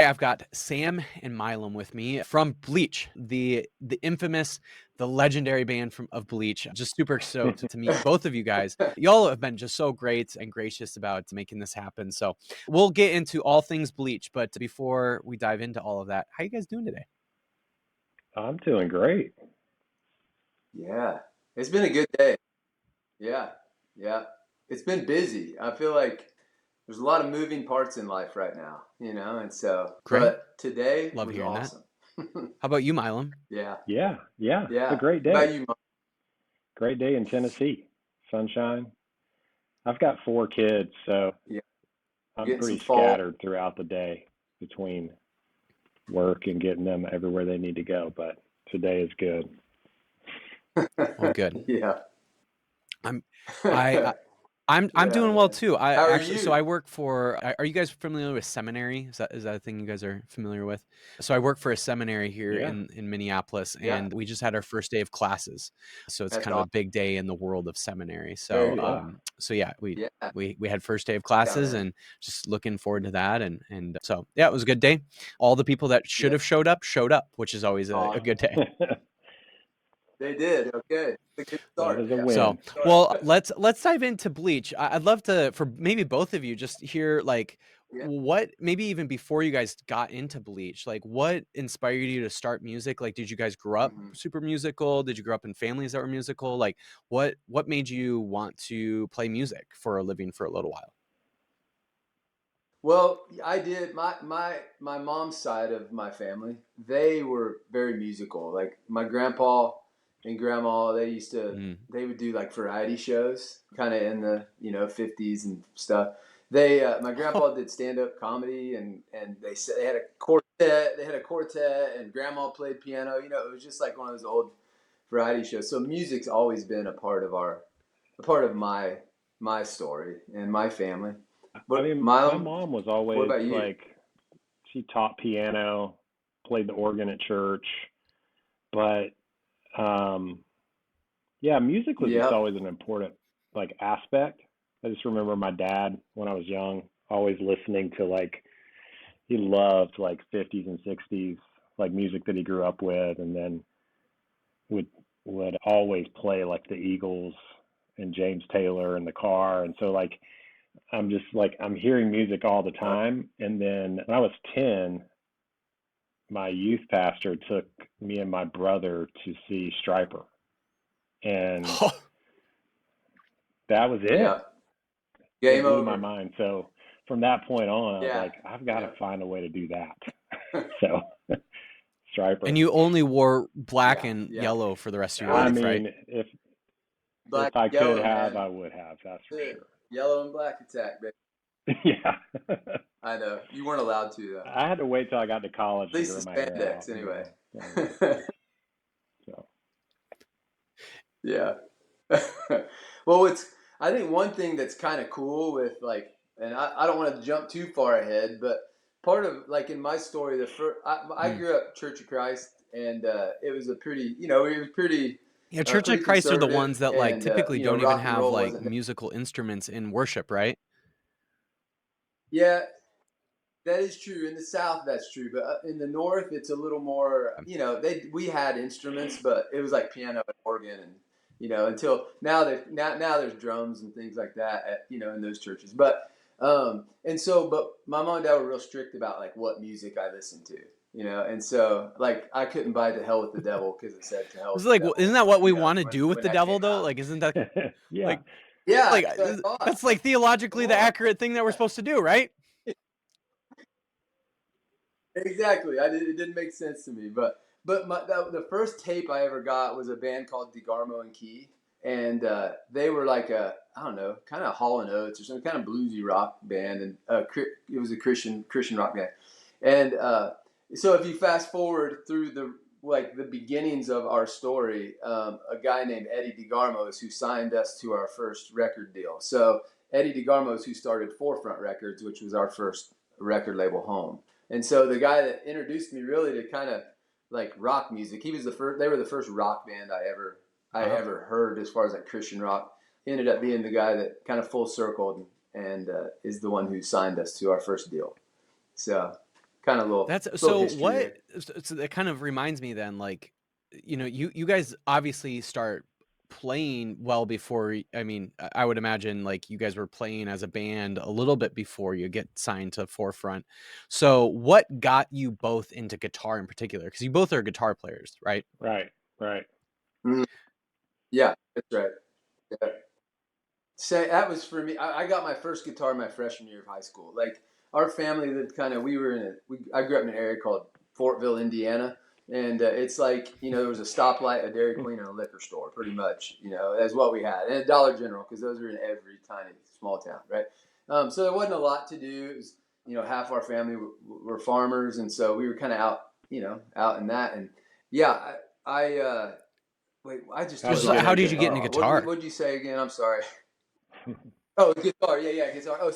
I've got Sam and Milam with me from Bleach, the infamous, the legendary band of Bleach. Just super stoked to meet both of you guys. Y'all have been just so great and gracious about making this happen. So we'll get into all things Bleach, but before we dive into all of that, how you guys doing today? I'm doing great. Yeah, it's been a good day. Yeah, yeah. It's been busy. I feel like there's a lot of moving parts in life right now, and so, Great. but today Love was hearing that. awesome. How about you, Milam? Yeah, Yeah. It's a yeah. great How about day. you, Mom? Great day in Tennessee. Sunshine. I've got 4 kids, so Yeah, I'm getting some pretty fall. scattered throughout the day between work and getting them everywhere they need to go, but today is good. Well, good. Yeah. I I'm Yeah, doing well man. too. I How are actually, so you? I work for. Are you guys familiar with seminary? Is that a thing you guys are familiar with? So I work for a seminary here Yeah. in Minneapolis, Yeah, and we just had our first day of classes. So it's that's kind of a awesome. big day in the world of seminary. Very So good. Yeah. so yeah, Yeah, we had first day of yeah, classes, man. and just looking forward to that. And so yeah, it was a good day. All the people that should Yeah. have showed up, which is always a good day. They did. Okay. It's a good That start. is a Yeah. So, win. well, let's dive into Bleach. I'd love to, for maybe both of you, just hear like Yeah. what, maybe even before you guys got into Bleach, like what inspired you to start music? Like, did you guys grow up Mhm. super musical? Did you grow up in families that were musical? Like, what made you want to play music for a living for a little while? Well, I did. My mom's side of my family, they were very musical. Like my grandpa and grandma, Mm. they would do like variety shows, kind of in the 50s and stuff. My grandpa did stand up comedy, and they said they had a quartet. They had a quartet, and grandma played piano. It was just like one of those old variety shows. So music's always been a part of my story and my family. I But mean, my Milam, mom was what always about you? like, she taught piano, played the organ at church, but um, yeah, music was just Yeah. always an important like aspect. I just remember my dad when I was young always listening to like, he loved like 50s and 60s like music that he grew up with, and then would would always play like the Eagles and James Taylor in the car. And so like, I'm just like, I'm hearing music all the time. And then when I was 10, my youth pastor took me and my brother to see Striper, and that was Yeah. it. It Game blew my over. mind. So from that point on, I was Yeah. like, I've got to Yeah. find a way to do that. So And Striper. you only wore black Yeah. and Yeah. yellow for the rest of your Well, I life, right? mean, if black I and could yellow, have, man. I would have. That's for That's it. Yellow and black attack, baby. sure. Yeah. I know. You weren't allowed to, though. I had to wait till I got to college At to least grow the my hair out, spandex, anyway. So Yeah. Well, I think one thing that's kind of cool with like, and I don't want to jump too far ahead, but part of like in my story, I Mm. grew up Church of Christ, and it was a pretty, it was Yeah, Church of pretty Christ are the conservative, ones that like and typically don't even rock and have roll like wasn't. musical instruments in worship, right? Yeah, that is true. In the South, that's true, but in the North, it's a little more. We had instruments, but it was like piano and organ, and until now now there's drums and things like that in those churches. But but my mom and dad were real strict about like what music I listened to. And so like I couldn't buy "To Hell with the Devil" because it said "To Hell It's with the like, Devil." isn't that what we want to do with When the that devil came though? out. Like, isn't that yeah. like Yeah, like that's what I thought. that's like theologically Come the on. accurate thing that we're supposed to do, right? Exactly. It didn't make sense to me, but the first tape I ever got was a band called DeGarmo and Key, and they were like I don't know, kind of Hall and Oates or some kind of bluesy rock band, and it was a Christian rock band, and so if you fast forward through the beginnings of our story, a guy named Eddie DeGarmos who signed us to our first record deal. So Eddie DeGarmos who started Forefront Records, which was our first record label home. And so the guy that introduced me really to kind of like rock music, he was the first. They were the first rock band I Wow. ever heard as far as like Christian rock. Ended up being the guy that kind of full circled and is the one who signed us to our first deal. So kind of That's little so history what there. so that kind of reminds me then, like, you guys obviously start playing well before I mean, I would imagine like you guys were playing as a band a little bit before you get signed to Forefront. So what got you both into guitar in particular? Because you both are guitar players, right? Right, right. Mhm. Yeah, that's right. Yeah. Say that was for me. I got my first guitar my freshman year of high school. Like our family lived kind of. We were in a. I grew up in an area called Fortville, Indiana, and it's like there was a stoplight, a Dairy Queen, and a liquor store. Pretty much, that's what we had, and a Dollar General because those are in every tiny small town, right? So there wasn't a lot to do. It was, half our family were farmers, and so we were kind of out, out in that. And yeah, wait, I just How'd Just you totally like, get how cut into did you your get car into guitar? off. guitar? What'd you say again? I'm sorry. Oh, guitar. Yeah, guitar. Oh,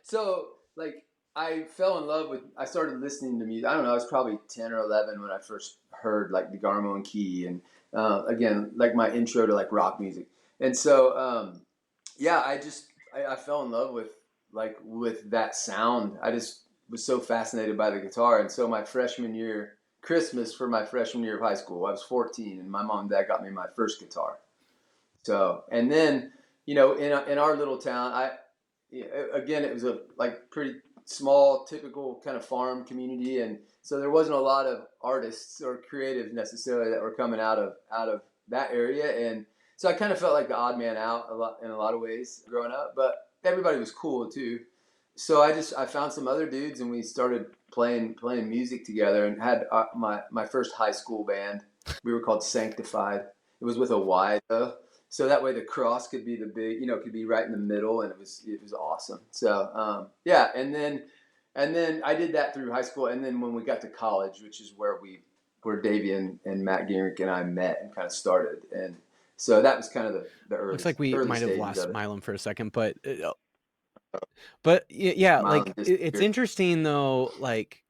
so like I fell in love with. I started listening to music. I don't know. I was probably 10 or 11 when I first heard like DeGarmo and Key, and again, like my intro to like rock music. And so, yeah, I fell in love with that sound. I just was so fascinated by the guitar, and so my freshman year, Christmas for my freshman year of high school, I was 14, and my mom and dad got me my first guitar. So, and then, in our little town, again, it was a like pretty small, typical kind of farm community, and so there wasn't a lot of artists or creatives necessarily that were coming out of that area, and so I kind of felt like the odd man out a lot in a lot of ways growing up, but everybody was cool too. So I found some other dudes, and we started playing music together, and had my first high school band. We were called Sanctified. It was with a Y though, so that way the cross could be the big, could be right in the middle, and it was awesome. So yeah, and then I did that through high school, and then when we got to college, which is where Davey and Matt Gehrig and I met and kind of started, and so that was kind of the Looks early like we early might have stages lost of it. Milam for a second, but yeah, Milan like it's disappeared. interesting though, like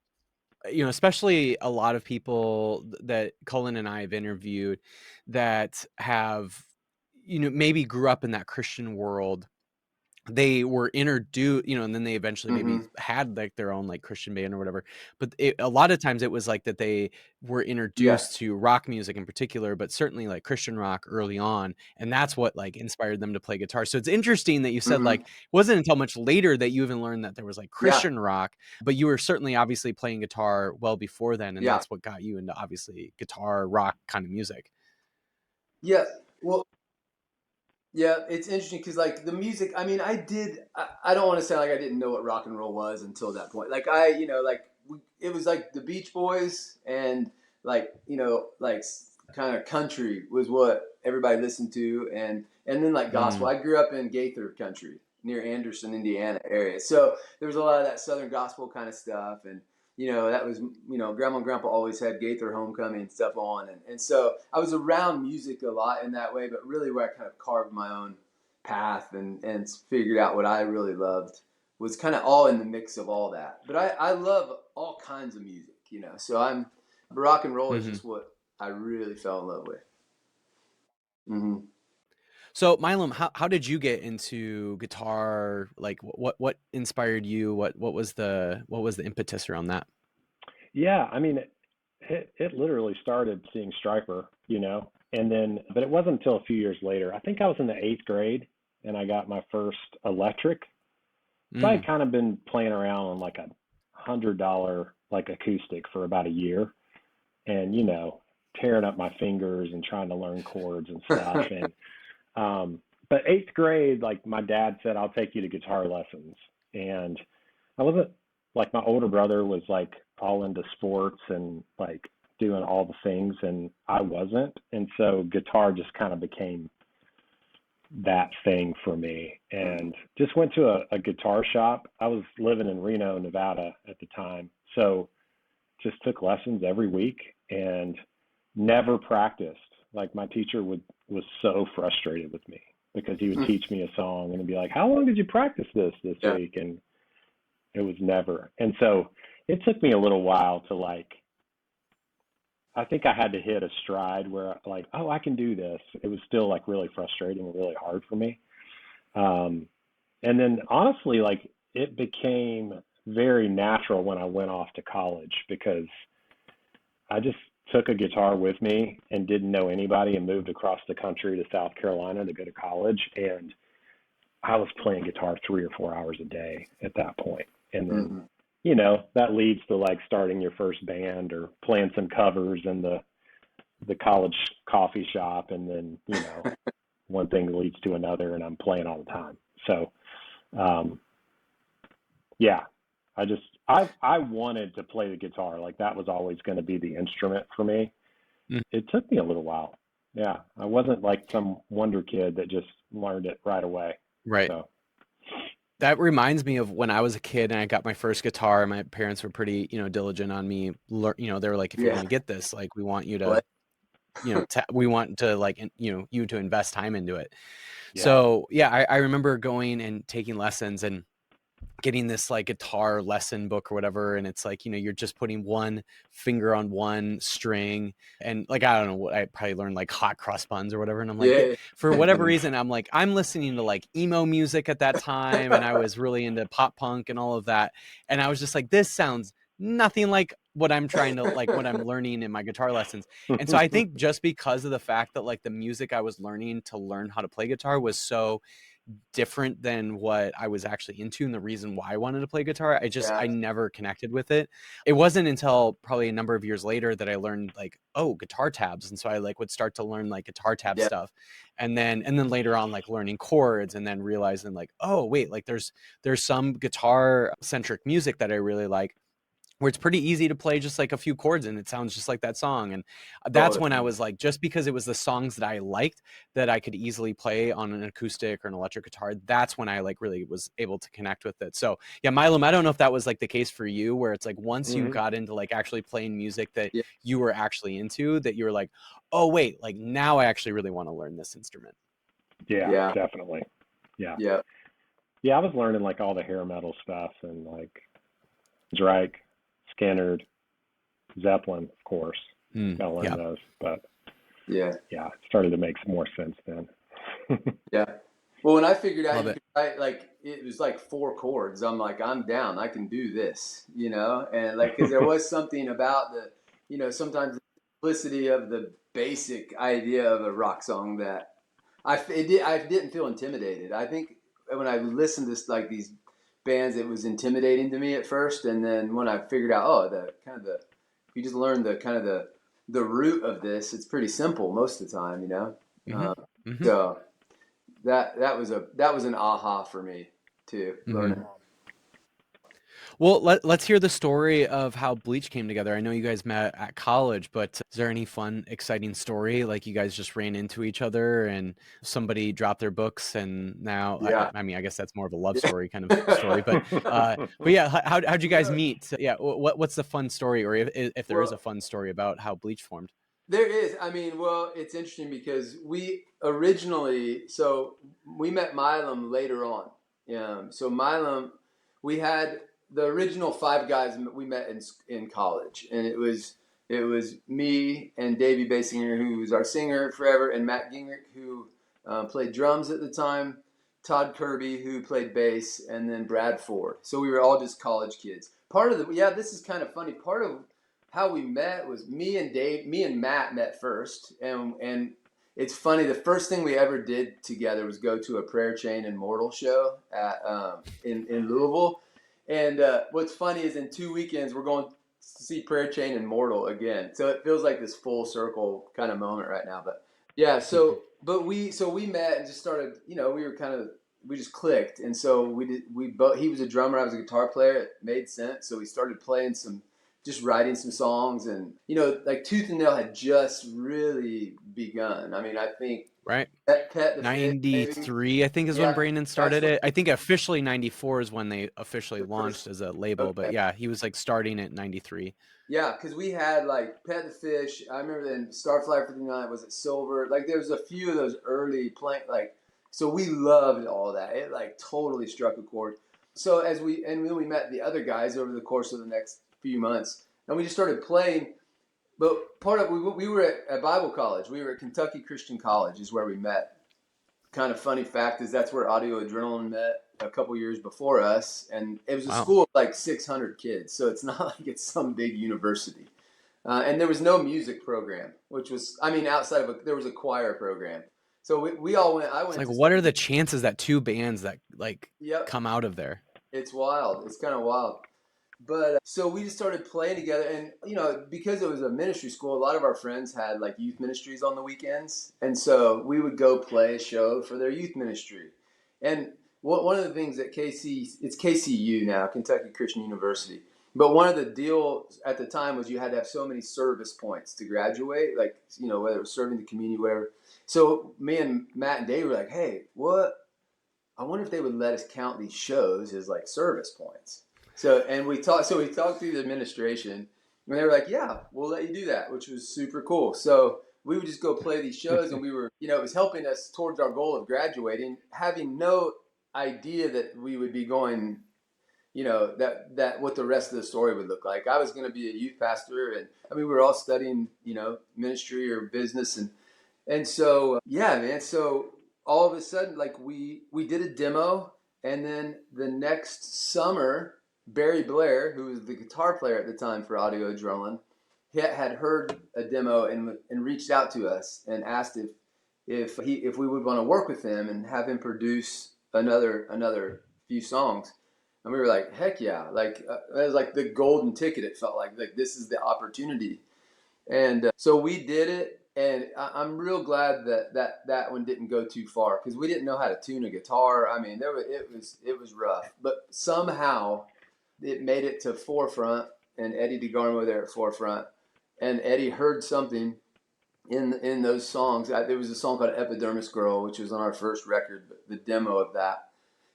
especially a lot of people that Cullen and I have interviewed that have, maybe grew up in that Christian world. They were introduced, and then they eventually maybe Mm-hmm. had like their own like Christian band or whatever. But a lot of times it was like that they were Yeah. introduced to rock music in particular, but certainly like Christian rock early on. And that's what like inspired them to play guitar. So it's interesting that you said like Mm-hmm. it wasn't until much later that you even learned that there was like Yeah. Christian rock, but you were certainly obviously playing guitar well before then. And Yeah. that's what got you into obviously guitar rock kind of music. Yeah. Well, yeah, it's interesting because like the music. I mean, I don't want to sound like I didn't know what rock and roll was until that point. Like it was like the Beach Boys and like like kind of country was what everybody listened to, and then like gospel. Mm. I grew up in Gaither country near Anderson, Indiana area, so there was a lot of that Southern gospel kind of stuff, and that was, grandma and grandpa always had Gaither homecoming and stuff on. And so I was around music a lot in that way, but really where I kind of carved my own path and figured out what I really loved was kind of all in the mix of all that. But I love all kinds of music, so rock and roll is Hmm. just what I really fell in love with. Mm-hmm. So Milam, how did you get into guitar? Like what inspired you? What was the impetus around that? Yeah, I mean, it literally started seeing Striper, and then, but it wasn't until a few years later. I think I was in the eighth grade and I got my first electric. So I had Mm. kind of been playing around on like $100 like acoustic for about a year, and tearing up my fingers and trying to learn chords and stuff. And but eighth grade, like my dad said, I'll take you to guitar lessons. And I wasn't like, my older brother was like all into sports and like doing all the things, and I wasn't. And so guitar just kind of became that thing for me, and just went to a guitar shop. I was living in Reno, Nevada at the time. So just took lessons every week and never practiced. Like my teacher was so frustrated with me because he would teach me a song and he'd be like, "How long did you practice this Yeah. week?" And it was never. And so it took me a little while to like, I think I had to hit a stride where like, oh, I can do this. It was still like really frustrating and really hard for me. And then honestly, like it became very natural when I went off to college, because I just took a guitar with me and didn't know anybody and moved across the country to South Carolina to go to college. And I was playing guitar 3 or 4 hours a day at that point. And then, you know, that leads to like starting your first band or playing some covers in the college coffee shop. And then, you know, one thing leads to another, and I'm playing all the time. So, yeah, I wanted to play the guitar. Like that was always going to be the instrument for me. It took me a little while. Yeah. I wasn't like some wonder kid that just learned it right away. Right. So. That reminds me of when I was a kid and I got my first guitar. My parents were pretty, you know, diligent on me. You know, they were like, if you're going to get this, like, we want you to, you know, we want to like, you know, you to invest time into it. Yeah. So yeah, I remember going and taking lessons and getting this like guitar lesson book or whatever. And it's like, you know, you're just putting one finger on one string and like, I don't know what, I probably learned like hot cross buns or whatever. And I'm like, for whatever reason, I'm like, I'm listening to like emo music at that time. And I was really into pop punk and all of that. And I was just like, this sounds nothing like what I'm trying to like, what I'm learning in my guitar lessons. And so I think just because of the fact that like the music I was learning to learn how to play guitar was so different than what I was actually into and the reason why I wanted to play guitar, I never connected with it. It wasn't until probably a number of years later that I learned like, oh, guitar tabs. And so I like would start to learn like guitar tab stuff. And then later on, like learning chords and then realizing like, oh wait, like there's some guitar centric music that I really like, where it's pretty easy to play just like a few chords and it sounds just like that song. And that's when I was like, just because it was the songs that I liked that I could easily play on an acoustic or an electric guitar, that's when I like really was able to connect with it. So yeah, Milam, I don't know if that was like the case for you, where it's like once you got into like actually playing music that you were actually into, that you were like, oh wait, like now I actually really want to learn this instrument. Yeah, definitely. Yeah. I was learning like all the hair metal stuff and like Drake, Skinner, Zeppelin, of course. Gotta learn those, but it started to make some more sense then. Well, when I figured out you could write, like it was like 4 chords, I'm like, I'm down. I can do this, you know, and like because there was something about the, you know, sometimes the simplicity of the basic idea of a rock song that I didn't feel intimidated. I think when I listened to like these bands, it was intimidating to me at first, and then when I figured out, if you just learn the kind of the root of this, it's pretty simple most of the time, you know. So that was an aha for me too, learning. Well, let's hear the story of how Bleach came together. I know you guys met at college, but is there any fun, exciting story? Like you guys just ran into each other and somebody dropped their books and now, I mean, I guess that's more of a love story kind of story, but yeah, how'd you guys meet? Yeah. What's the fun story, or if there is a fun story about how Bleach formed? There is. I mean, well, it's interesting because we met Milam later on. So Milam, we had the original 5 guys we met in college, and it was me and Davey Basinger, who was our singer forever, and Matt Gingrich, who played drums at the time, Todd Kirby, who played bass, and then Brad Ford. So we were all just college kids. This is kind of funny. Part of how we met was me and Matt met first, and it's funny. The first thing we ever did together was go to a Prayer Chain and Mortal show at in Louisville. And what's funny is in 2 weekends we're going to see Prayer Chain and Mortal again. So it feels like this full circle kind of moment right now. But yeah, we met and just started. You know, we just clicked, and so he was a drummer, I was a guitar player. It made sense. So we started playing just writing some songs, and you know, like Tooth and Nail had just really begun. I mean, I think Pet the 93, I think, is when Brandon started it. I think officially 94 is when they officially launched as a label, but yeah, he was like starting at 93. Yeah, because we had like Pet the Fish. I remember then Starflyer 59 was it Silver. Like there was a few of those early so we loved all that. It like totally struck a chord. So then we met the other guys over the course of the next few months, and we just started playing. But part of we were at Bible college. We were at Kentucky Christian College is where we met, kind of funny fact is that's where Audio Adrenaline met a couple years before us, and it was a Wow. school of like 600 kids, so it's not like it's some big university. And there was no music program, which was, I mean, outside of there was a choir program. So we all went. I It's went like, to. what are the chances that two bands that like Yep, come out of there? it's wild. It's kind of wild. But so we just started playing together, and because it was a ministry school, a lot of our friends had like youth ministries on the weekends, and so we would go play a show for their youth ministry. And one of the things that it's KCU now, Kentucky Christian University. But one of the deals at the time was you had to have so many service points to graduate, like whether it was serving the community, whatever. So me and Matt and Dave were like, hey, what? I wonder if they would let us count these shows as like service points. So we talked through the administration, and they were like, yeah, we'll let you do that, which was super cool. So we would just go play these shows, and we were, it was helping us towards our goal of graduating, having no idea that we would be going, that what the rest of the story would look like. I was going to be a youth pastor, and I mean, we were all studying, ministry or business, and so, yeah, man. So all of a sudden, like we did a demo, and then the next summer, Barry Blair, who was the guitar player at the time for Audio Adrenaline, had heard a demo and reached out to us and asked if we would want to work with him and have him produce another few songs. And we were like, heck yeah! Like it was like the golden ticket. It felt like this is the opportunity. And so we did it, and I'm real glad that one didn't go too far, because we didn't know how to tune a guitar. I mean, it was rough, but somehow it made it to Forefront, and Eddie DeGarmo there at Forefront, and Eddie heard something in those songs. There was a song called Epidermis Girl, which was on our first record, the demo of that.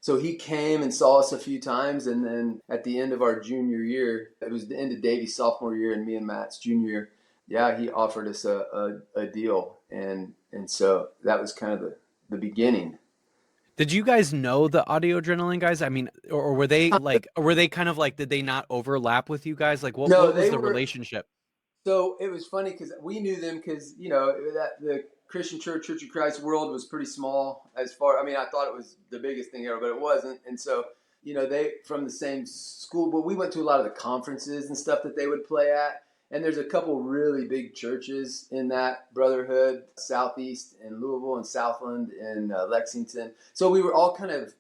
So he came and saw us a few times, and then at the end of our junior year, it was the end of Davey's sophomore year and me and Matt's junior year, yeah, he offered us a deal, and so that was kind of the beginning. Did you guys know the Audio Adrenaline guys? I mean, or were they kind of like, did they not overlap with you guys? Like, what No, was they the were. relationship? So it was funny because we knew them because that the Christian Church of Christ world was pretty small as far. I mean, I thought it was the biggest thing ever, but it wasn't. And so they from the same school, but we went to a lot of the conferences and stuff that they would play at. And there's a couple really big churches in that brotherhood, Southeast in Louisville and Southland in Lexington. So we were all kind of,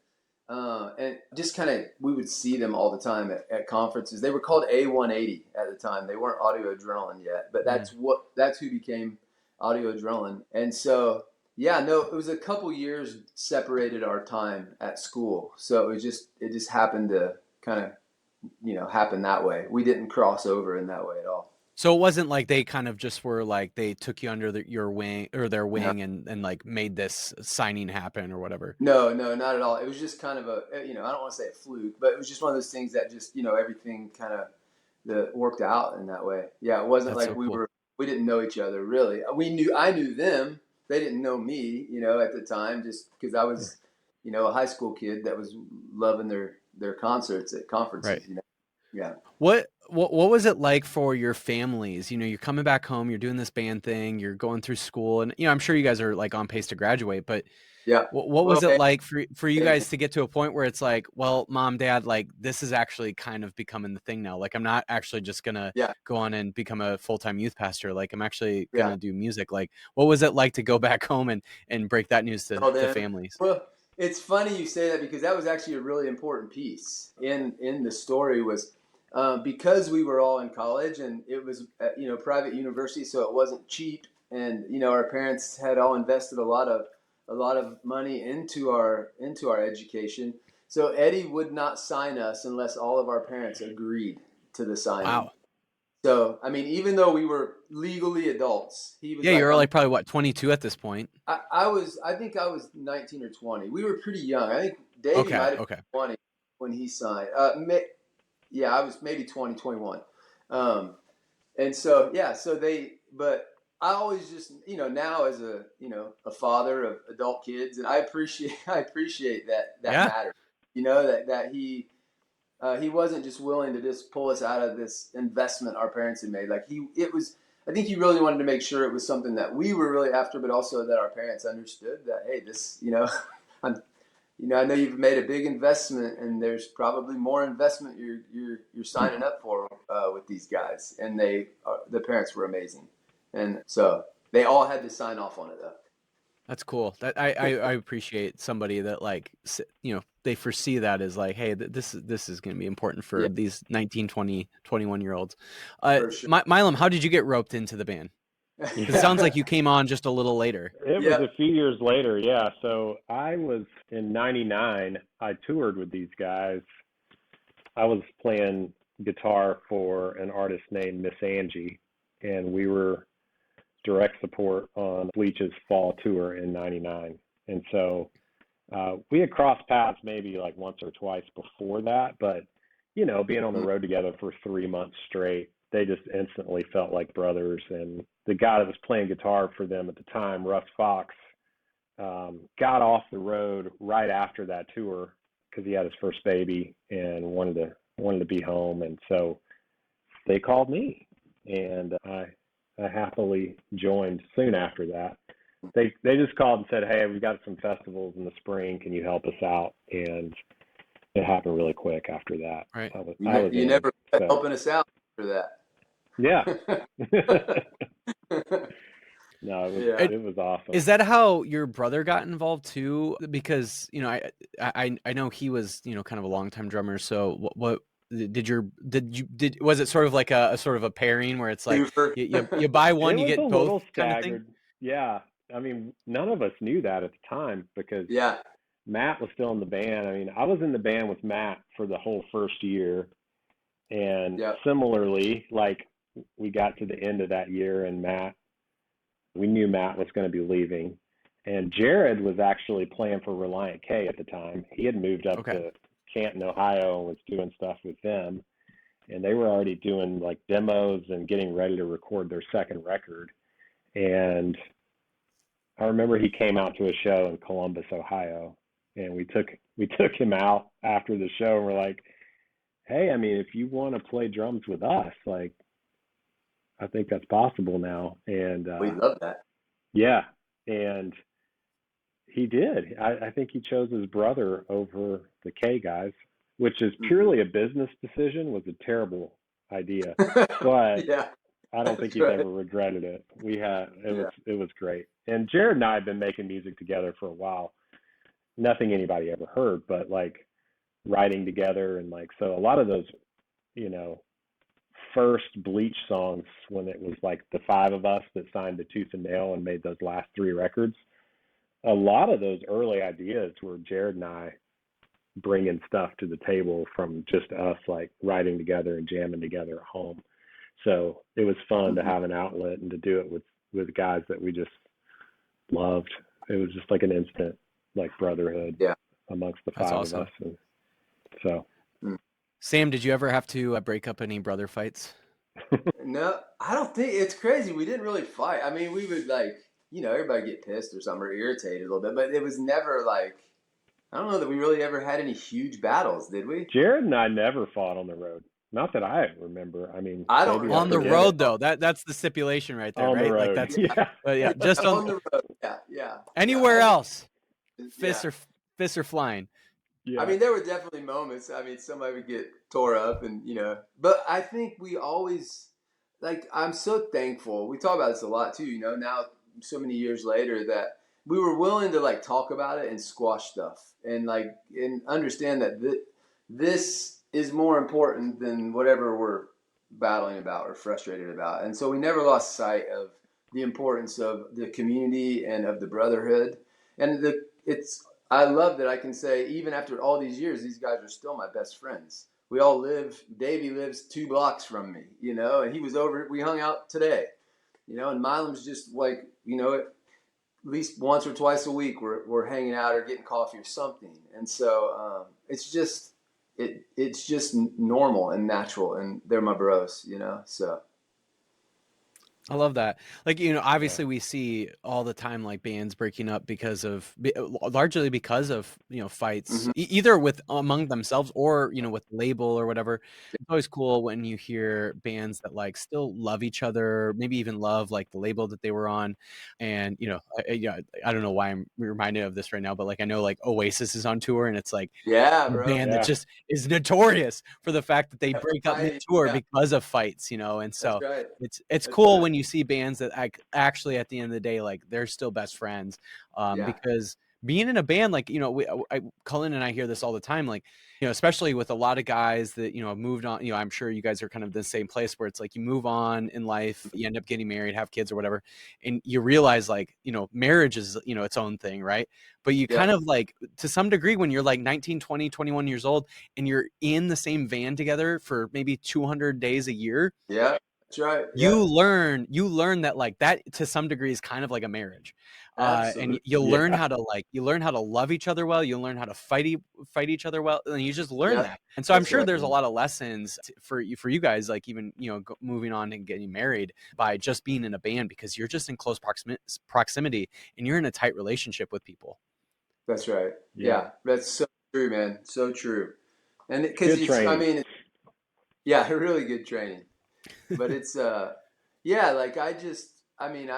and just kind of, we would see them all the time at conferences. They were called A180 at the time. They weren't Audio Adrenaline yet, but that's who became Audio Adrenaline. And so, yeah, no, it was a couple years separated our time at school. So it just happened to kind of, happen that way. We didn't cross over in that way at all. So it wasn't like they kind of just were like, they took you under your wing or their wing No. and like made this signing happen or whatever. No, not at all. It was just kind of I don't want to say a fluke, but it was just one of those things that just, everything kind of worked out in that way. Yeah, it wasn't That's like so cool. we didn't know each other really. I knew them. They didn't know me, at the time, just because I was, a high school kid that was loving their concerts at conferences, Right. Yeah. What was it like for your families? You're coming back home, you're doing this band thing, you're going through school, and I'm sure you guys are like on pace to graduate, but Yeah. what Well, was it like for you guys to get to a point where it's like, well, mom, dad, like this is actually kind of becoming the thing now. Like I'm not actually just gonna go on and become a full-time youth pastor. Like I'm actually gonna do music. Like what was it like to go back home and break that news to families? Well, it's funny you say that, because that was actually a really important piece in the story was because we were all in college, and it was private university, so it wasn't cheap, and our parents had all invested a lot of money into our education. So Eddie would not sign us unless all of our parents agreed to the signing. Wow. So I mean, even though we were legally adults, he was you're like probably what, 22 at this point. I think I was 19 or 20. We were pretty young. I think Davey might have been 20 when he signed. I was maybe 20, 21. And so, but I always just, now as a father of adult kids, and I appreciate that matter, that he wasn't just willing to just pull us out of this investment our parents had made. Like I think he really wanted to make sure it was something that we were really after, but also that our parents understood that, hey, this, I'm, I know you've made a big investment, and there's probably more investment you're signing up for with these guys. And the parents were amazing, and so they all had to sign off on it though. That's cool. That I appreciate somebody that like, they foresee that as like, hey, this is going to be important for these 19, 20, 21-year-olds. For sure. Milam, how did you get roped into the band? It sounds like you came on just a little later. It was a few years later, yeah. So I was in '99. I toured with these guys. I was playing guitar for an artist named Miss Angie, and we were direct support on Bleach's fall tour in '99. And so we had crossed paths maybe like once or twice before that, but being on the road together for 3 months straight, they just instantly felt like brothers. And the guy that was playing guitar for them at the time, Russ Fox, got off the road right after that tour because he had his first baby and wanted to be home. And so they called me, and I happily joined soon after that. They just called and said, hey, we've got some festivals in the spring. Can you help us out? And it happened really quick after that. Right. You never helping us out for that. Yeah. No, it was awesome. Is that how your brother got involved too? Because, I know he was, kind of a longtime drummer. So what was it sort of like a sort of a pairing where it's like you buy one, you get both? Little kind staggered. of thing? Yeah. I mean, none of us knew that at the time because Matt was still in the band. I mean, I was in the band with Matt for the whole first year. And similarly, like we got to the end of that year and we knew Matt was going to be leaving. And Jared was actually playing for Reliant K at the time. He had moved up to Canton, Ohio, and was doing stuff with them. And they were already doing like demos and getting ready to record their second record. And I remember he came out to a show in Columbus, Ohio, and we took him out after the show, and we're like, hey, I mean, if you want to play drums with us, like, I think that's possible now. And we love that. Yeah. And he did. I think he chose his brother over the K guys, which is purely a business decision, was a terrible idea. But I don't think he's ever regretted it. It was great. And Jared and I have been making music together for a while. Nothing anybody ever heard, but like writing together, and like, so a lot of those, first Bleach songs, when it was like the five of us that signed to Tooth and Nail and made those last three records, a lot of those early ideas were Jared and I bringing stuff to the table from just us like writing together and jamming together at home. So it was fun to have an outlet and to do it with guys that we just loved. It was just like an instant like brotherhood amongst the five of us. And so Sam, did you ever have to break up any brother fights? No, I don't think. It's crazy. We didn't really fight. I mean, we would like, everybody get pissed or something or irritated a little bit, but it was never like, I don't know that we really ever had any huge battles, did we? Jared and I never fought on the road. Not that I remember. I mean, I don't on the road though. That's the stipulation right there, on right? The road. Like that's just on the road. Yeah. Anywhere else, fists are flying. Yeah. I mean, there were definitely moments. I mean, somebody would get tore up, and but I think we always, like, I'm so thankful. We talk about this a lot too. Now so many years later that we were willing to like talk about it and squash stuff, and like and understand that this is more important than whatever we're battling about or frustrated about. And so we never lost sight of the importance of the community and of the brotherhood. And I love that I can say, even after all these years, these guys are still my best friends. We all Davey lives 2 blocks from me, and he was we hung out today, and Milam's just like, at least once or twice a week we're hanging out or getting coffee or something. And so it's just normal and natural, and they're my bros, so. I love that. Like, obviously we see all the time, like bands breaking up largely because of, fights, Mm-hmm. either with among themselves or, with label or whatever. It's always cool when you hear bands that like still love each other, maybe even love like the label that they were on. And, I don't know why I'm reminded of this right now, but like, I know like Oasis is on tour and it's like Yeah, a bro. band that Yeah. just is notorious for the fact that they Yeah, break up fighting. mid-tour Yeah, because of fights, and that's so right. it's That's cool right. when you see bands that actually at the end of the day, like they're still best friends, Yeah. because being in a band, like, Cullen and I hear this all the time, like, especially with a lot of guys that, have moved on, I'm sure you guys are kind of the same place where it's like you move on in life, you end up getting married, have kids or whatever. And you realize like, marriage is, its own thing. Right. But you Yeah. kind of like, to some degree, when you're like 19, 20, 21 years old and you're in the same van together for maybe 200 days a year, Yeah. That's right. Yeah. you learn that like that to some degree is kind of like a marriage. And Absolutely. you'll learn Yeah. how to love each other well. You'll learn how to fight each other well, and you just learn Yeah. that. And so I'm That's sure right. there's a lot of lessons for you guys, like even moving on and getting married by just being in a band, because you're just in close proximity and you're in a tight relationship with people. That's right. Yeah. Yeah. That's so true, man. So true. And because Good it's, I training. mean, yeah, really good training. But it's, yeah, like I mean,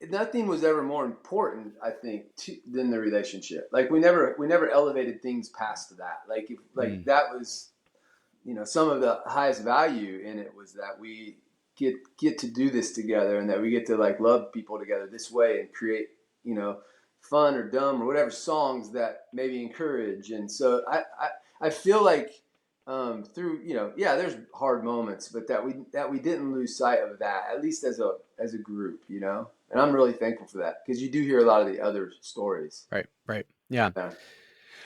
nothing was ever more important, I think, than the relationship. Like we never elevated things past that. Like, like Mm, that was, some of the highest value in it was that we get to do this together, and that we get to like love people together this way and create, you know, fun or dumb or whatever songs that maybe encourage. And so I feel like through, yeah, there's hard moments, but that we didn't lose sight of that, at least as a group, and I'm really thankful for that, because you do hear a lot of the other stories. right. Yeah. Yeah.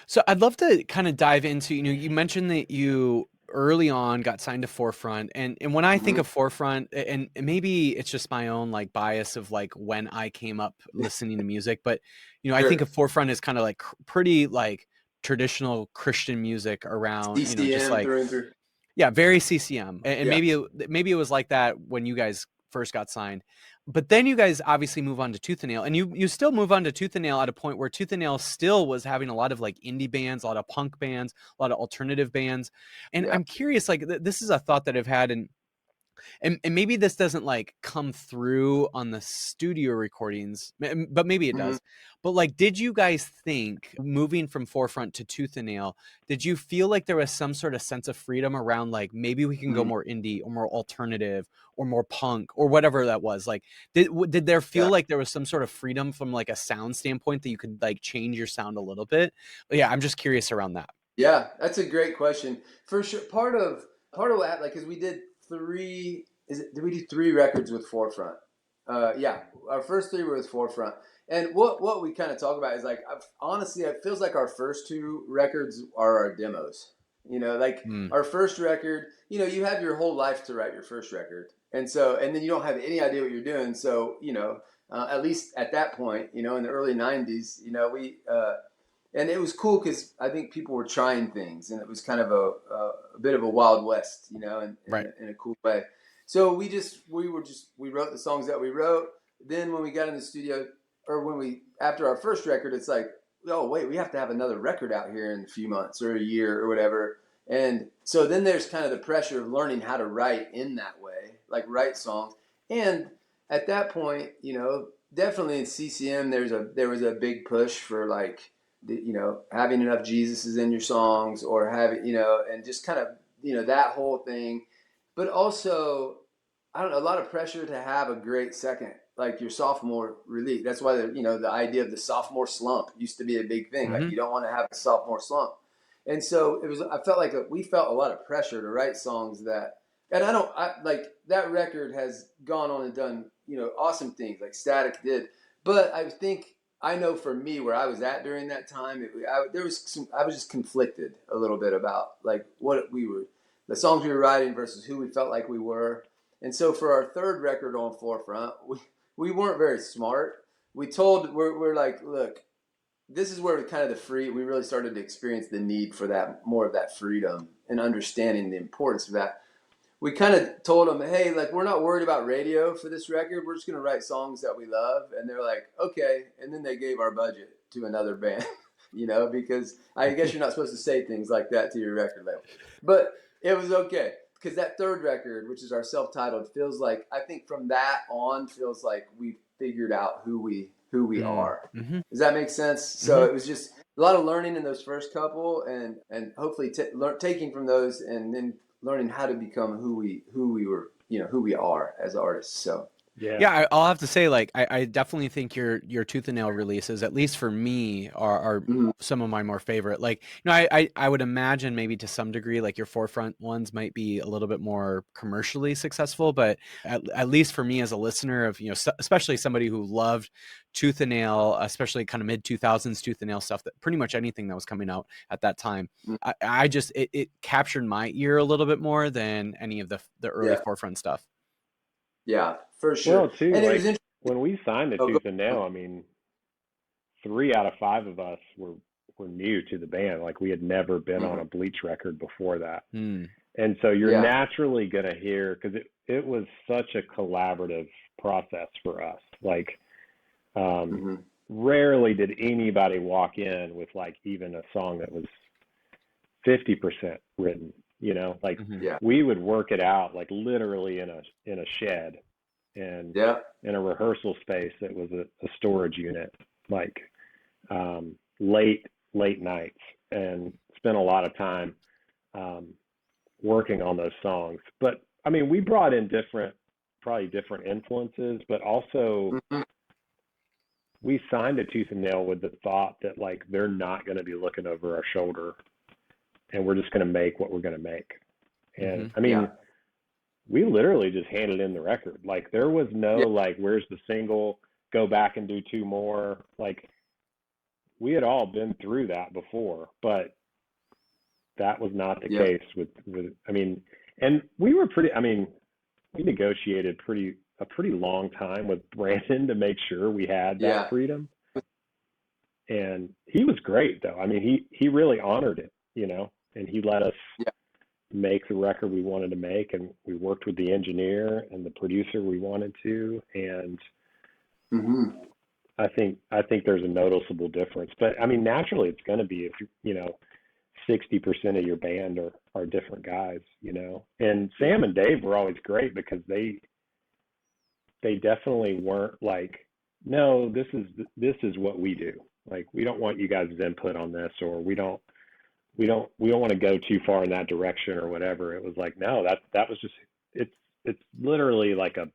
So I'd love to kind of dive into, you mentioned that you early on got signed to Forefront. And when I think Hmm. of Forefront, and maybe it's just my own like bias of like when I came up listening to music, but, I think Sure. of Forefront as kind of like pretty like traditional Christian music around, just CCM like, through and through. yeah, very CCM. And Yeah. maybe it was like that when you guys first got signed. But then you guys obviously move on to Tooth and Nail, and you still move on to Tooth and Nail at a point where Tooth and Nail still was having a lot of like indie bands, a lot of punk bands, a lot of alternative bands. And Yeah. I'm curious, like this is a thought that I've had, and maybe this doesn't like come through on the studio recordings, but maybe it Hmm. does. But like, did you guys think moving from Forefront to Tooth and Nail, did you feel like there was some sort of sense of freedom around like maybe we can go more indie or more alternative or more punk or whatever that was? Like, did there feel Yeah. like there was some sort of freedom from like a sound standpoint that you could like change your sound a little bit? But yeah, I'm just curious around that. Yeah, that's a great question. For sure, part of what happened, like, because we did three. Did we do three records with Forefront? Yeah, our first three were with Forefront, and what we kind of talk about is like, honestly, it feels like our first two records are our demos. Like Mm, our first record, you have your whole life to write your first record, and then you don't have any idea what you're doing. So at least at that point, in the early '90s, we. And it was cool because I think people were trying things, and it was kind of a bit of a wild west, right. in a cool way. So we wrote the songs that we wrote. Then when we got in the studio, or after our first record, it's like, oh wait, we have to have another record out here in a few months or a year or whatever. And so then there's kind of the pressure of learning how to write in that way, like write songs. And at that point, definitely in CCM, there was a big push for like having enough Jesuses in your songs, or having, and just kind of, that whole thing. But also, I don't know, a lot of pressure to have a great second, like your sophomore release. That's why the idea of the sophomore slump used to be a big thing. Like Hmm. you don't want to have a sophomore slump. And so I felt like we felt a lot of pressure to write songs that, and like that record has gone on and done, awesome things like Static did. But I know for me where I was at during that time, I was just conflicted a little bit about like the songs we were writing versus who we felt like we were. And so for our third record on Forefront, we weren't very smart. We're like, look, this is where we really started to experience the need for that, more of that freedom and understanding the importance of that. we kind of told them, hey, like, we're not worried about radio for this record. We're just going to write songs that we love. And they're like, okay. And then they gave our budget to another band, because I guess you're not supposed to say things like that to your record label. But it was okay. Because that third record, which is our self-titled, feels like, I think from that on, feels like we figured out who we are. Mm-hmm. Does that make sense? So it was just a lot of learning in those first couple, and hopefully taking from those and then learning how to become who we were, who we are as artists. So yeah, I'll have to say, like, I definitely think your Tooth and Nail releases, at least for me, are some of my more favorite. Like, I would imagine maybe to some degree, like, your Forefront ones might be a little bit more commercially successful, but at least for me as a listener of, especially somebody who loved Tooth and Nail, especially kind of mid 2000s Tooth and Nail stuff, that pretty much anything that was coming out at that time, I just, it captured my ear a little bit more than any of the early Forefront stuff. Yeah, for sure. Well, too, and like, when we signed to Tooth and Nail, I mean, 3 out of 5 of us were new to the band. Like, we had never been on a Bleach record before that. And so you're naturally going to hear, because it was such a collaborative process for us. Like, rarely did anybody walk in with, like, even a song that was 50% written. Like, we would work it out, like, literally in a shed and in a rehearsal space that was a storage unit, like, late nights, and spent a lot of time working on those songs. But I mean, we brought in probably different influences, but also we signed to Tooth and Nail with the thought that, like, they're not going to be looking over our shoulder, and we're just going to make what we're going to make. And I mean, we literally just handed in the record. Like, there was no like, where's the single, go back and do 2 more. Like, we had all been through that before, but that was not the case with, I mean, and we negotiated a pretty long time with Brandon to make sure we had that freedom. And he was great, though. I mean, he really honored it, and he let us make the record we wanted to make, and we worked with the engineer and the producer we wanted to, and I think there's a noticeable difference. But I mean, naturally, it's going to be, if 60% of your band are different guys, And Sam and Dave were always great because they definitely weren't like, no, this is what we do. Like, we don't want you guys' input on this, or we don't want to go too far in that direction or whatever. It was like, no, that was just, it's literally like a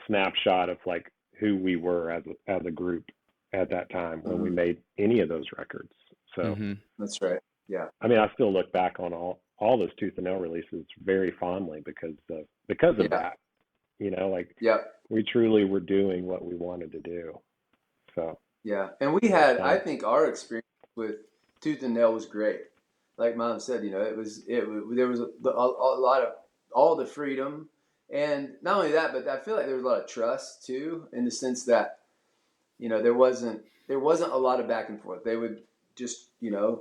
snapshot of, like, who we were as a group at that time when we made any of those records. So that's right. Yeah. I mean, I still look back on all those Tooth and Nail releases very fondly because of that, like, we truly were doing what we wanted to do. So, and we had, I think our experience with Tooth and Nail was great. Like Mom said, there was a lot of all the freedom, and not only that, but I feel like there was a lot of trust too, in the sense that, there wasn't a lot of back and forth. They would just, and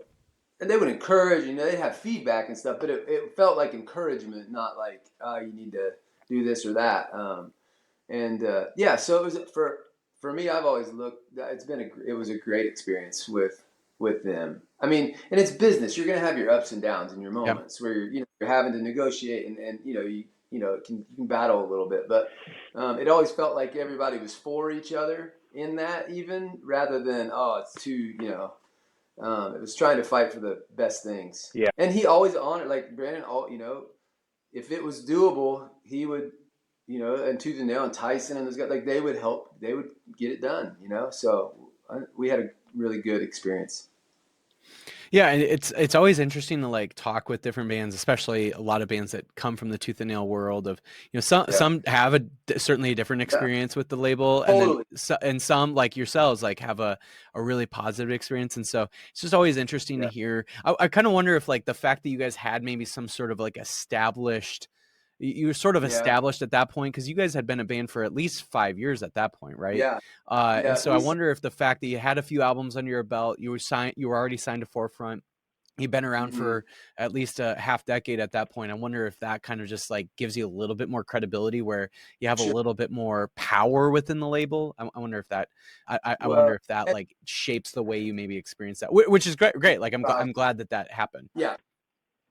they would encourage, they'd have feedback and stuff, but it felt like encouragement, not like, you need to do this or that. So it was for me, I've always looked, it was a great experience with them. I mean, and it's business. You're going to have your ups and downs and your moments where you're having to negotiate and you can battle a little bit, but it always felt like everybody was for each other in that, even rather than, it's too, it was trying to fight for the best things. Yeah. And he always honored, like Brandon, if it was doable, he would, and Tooth and Nail and Tyson and those guys, like, they would help, they would get it done, so we had a really good experience. Yeah, and it's always interesting to, like, talk with different bands, especially a lot of bands that come from the Tooth and Nail world of, some have certainly a different experience with the label, and some, like yourselves, like, have a really positive experience. And so it's just always interesting to hear. I kind of wonder if, like, the fact that you guys had maybe some sort of, like, established, you were sort of established at that point, because you guys had been a band for at least 5 years at that point, right? And so I wonder if the fact that you had a few albums under your belt, you were already signed to Forefront, He'd been around Mm-hmm. for at least a half decade at that point. I wonder if that kind of just like gives you a little bit more credibility, where you have a Sure. little bit more power within the label. I wonder if that, I wonder Well, if that like shapes the way you maybe experience that, which is great. Great. Like I'm glad that that happened. yeah,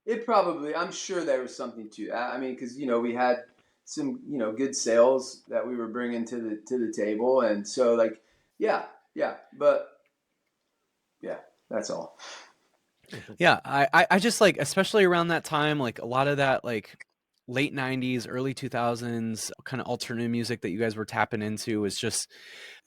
it probably, I'm sure there was something to that. I mean, because, we had some, good sales that we were bringing to the table. And so, like, yeah, yeah. But, yeah, that's all. Yeah, I just like, especially around that time, like a lot of that like late 90s, early 2000s kind of alternative music that you guys were tapping into was just,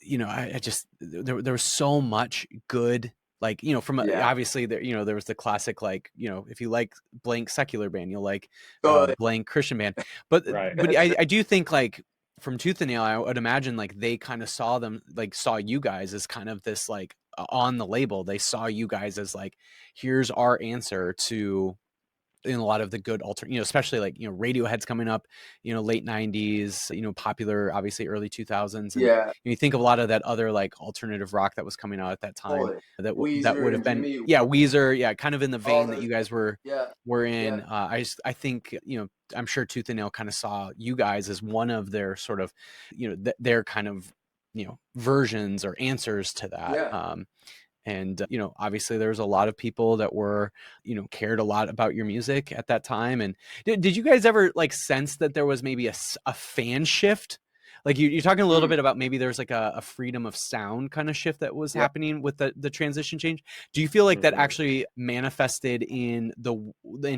I just there was so much good, like, from Yeah. obviously there, there was the classic, like, if you like blank secular band, you'll like Totally. blank Christian band. But Right. I do think like from Tooth and Nail, I would imagine like they kind of saw you guys as kind of this like on the label. They saw you guys as like, here's our answer to in a lot of the good especially like, Radiohead's coming up, late 90s, popular, obviously early 2000s. And Yeah, you think of a lot of that other like alternative rock that was coming out at that time totally. that would Weezer have and been, Jimmy, yeah, Weezer, yeah, kind of in the all vein that those you guys guys. Yeah, were yeah, in. I think, I'm sure Tooth and Nail kind of saw you guys as one of their sort of, their kind of, versions or answers to that. yeah. And obviously there was a lot of people that were, cared a lot about your music at that time. And did you guys ever like sense that there was maybe a fan shift? Like you're talking a little Mm, bit about maybe there's like a freedom of sound kind of shift that was yeah. happening with the transition change. Do you feel like that Hmm. actually manifested in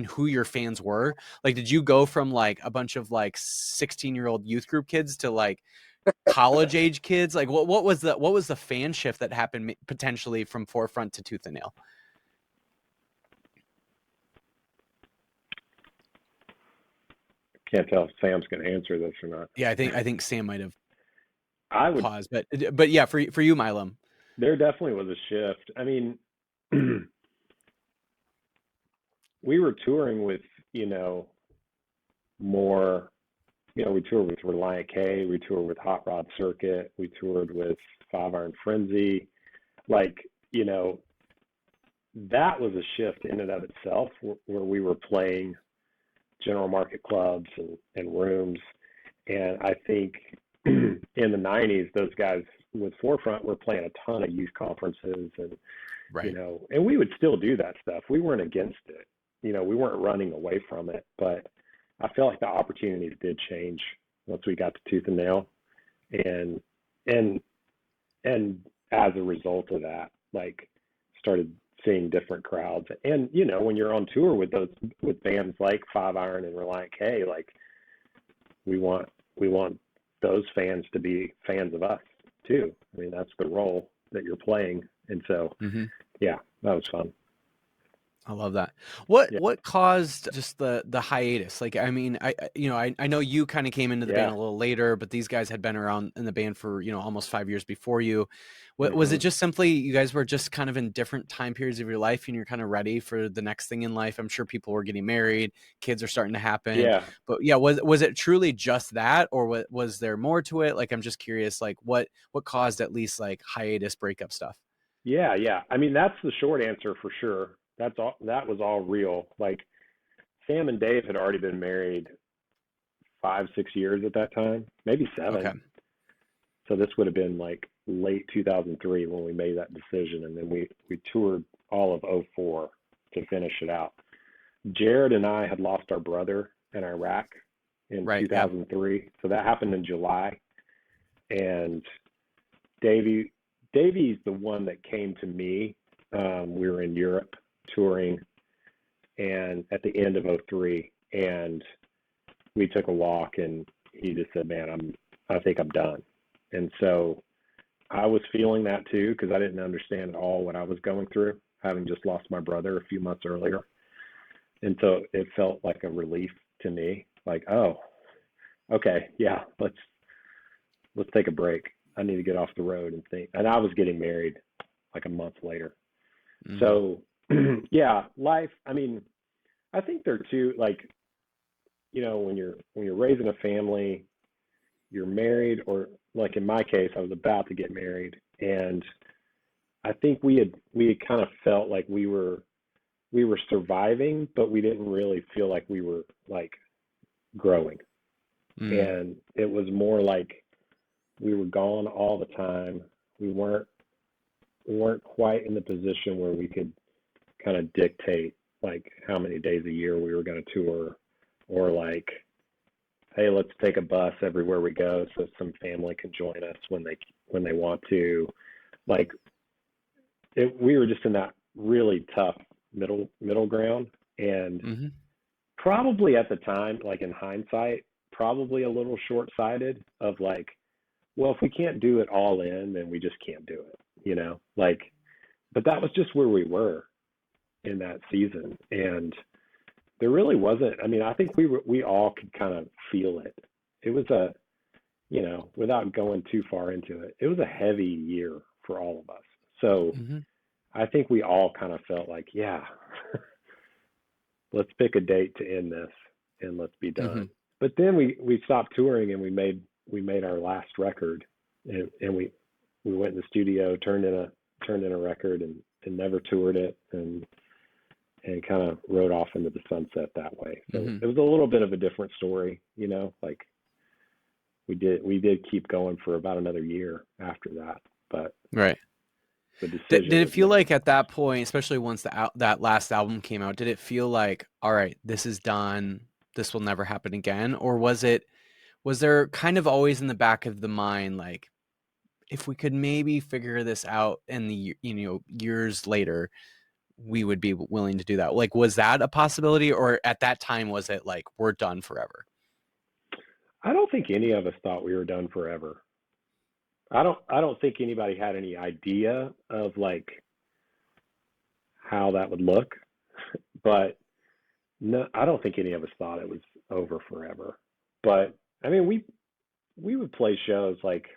who your fans were? Like, did you go from like a bunch of like 16-year-old youth group kids to like college age kids? Like what was the fan shift that happened potentially from Forefront to Tooth and Nail? Can't tell if Sam's going to answer this or not. Yeah, I think Sam might have I would. paused, but yeah, for you, Milam. There definitely was a shift. I mean, we were touring with, more. We toured with Reliant K. We toured with Hot Rod Circuit. We toured with Five Iron Frenzy. Like, that was a shift in and of itself, where we were playing general market clubs and rooms. And I think in the 90s, those guys with Forefront were playing a ton of youth conferences and, Right. and we would still do that stuff. We weren't against it. We weren't running away from it, but I felt like the opportunities did change once we got to Tooth and Nail. And, and, and as a result of that, like, started seeing different crowds. And, when you're on tour with bands like Five Iron and Reliant K, like, we want those fans to be fans of us too. I mean, that's the role that you're playing. And so, Mm-hmm. yeah, that was fun. I love that. What Yeah. what caused just the hiatus? Like, I mean, I know you kind of came into the band Yeah. a little later, but these guys had been around in the band for, almost 5 years before you. Was it Hmm. just simply you guys were just kind of in different time periods of your life and you're kind of ready for the next thing in life? I'm sure people were getting married, kids are starting to happen. Yeah. But yeah, was it truly just that, or was there more to it? Like, I'm just curious, like what caused at least like hiatus breakup stuff? Yeah. Yeah. I mean, that's the short answer for sure. That's all, that was all real. Like, Sam and Dave had already been married 5, 6 years at that time, maybe Okay. 7. So this would have been like late 2003 when we made that decision. And then we toured all of '04 to finish it out. Jared and I had lost our brother in Iraq in Right. Yeah. 2003. So that happened in July. And Davey's the one that came to me. We were in Europe touring, and at the end of '03, and we took a walk, and he just said, "Man, I think I'm done." And so I was feeling that too, because I didn't understand at all what I was going through, having just lost my brother a few months earlier. And so it felt like a relief to me, like, oh, okay, yeah, let's take a break. I need to get off the road and think. And I was getting married like a month later. Mhm. So yeah, life. I mean, I think there too, like, when you're raising a family, you're married, or like in my case, I was about to get married, and I think we had kind of felt like we were surviving, but we didn't really feel like we were like growing. And it was more like we were gone all the time. We weren't quite in the position where we could kind of dictate like how many days a year we were going to tour, or like, hey, let's take a bus everywhere we go so some family can join us when they want to. Like we were just in that really tough middle ground, and probably at the time, like in hindsight, probably a little short-sighted of like, well, if we can't do it all in, then we just can't do it, you know? Like, but that was just where we were in that season. And there really wasn't, I mean, I think we all could kind of feel it. It was you know, without going too far into it, it was a heavy year for all of us. So I think we all kind of felt like, yeah, let's pick a date to end this and let's be done. But then we stopped touring, and we made our last record, and we went in the studio, turned in a record, and never toured it, and kind of rode off into the sunset that way. So it was a little bit of a different story, you know, like we did keep going for about another year after that, but right. The decision did it feel made. like at that point, especially once that last album came out, did it feel like, all right, this is done, this will never happen again? Or was there kind of always in the back of the mind, like, if we could maybe figure this out in the, you know, years later, we would be willing to do that? Like, was that a possibility, or at that time was it like, we're done forever? I don't think any of us thought we were done forever. I don't think anybody had any idea of like how that would look, but no, I don't think any of us thought it was over forever. But I mean, we would play shows like,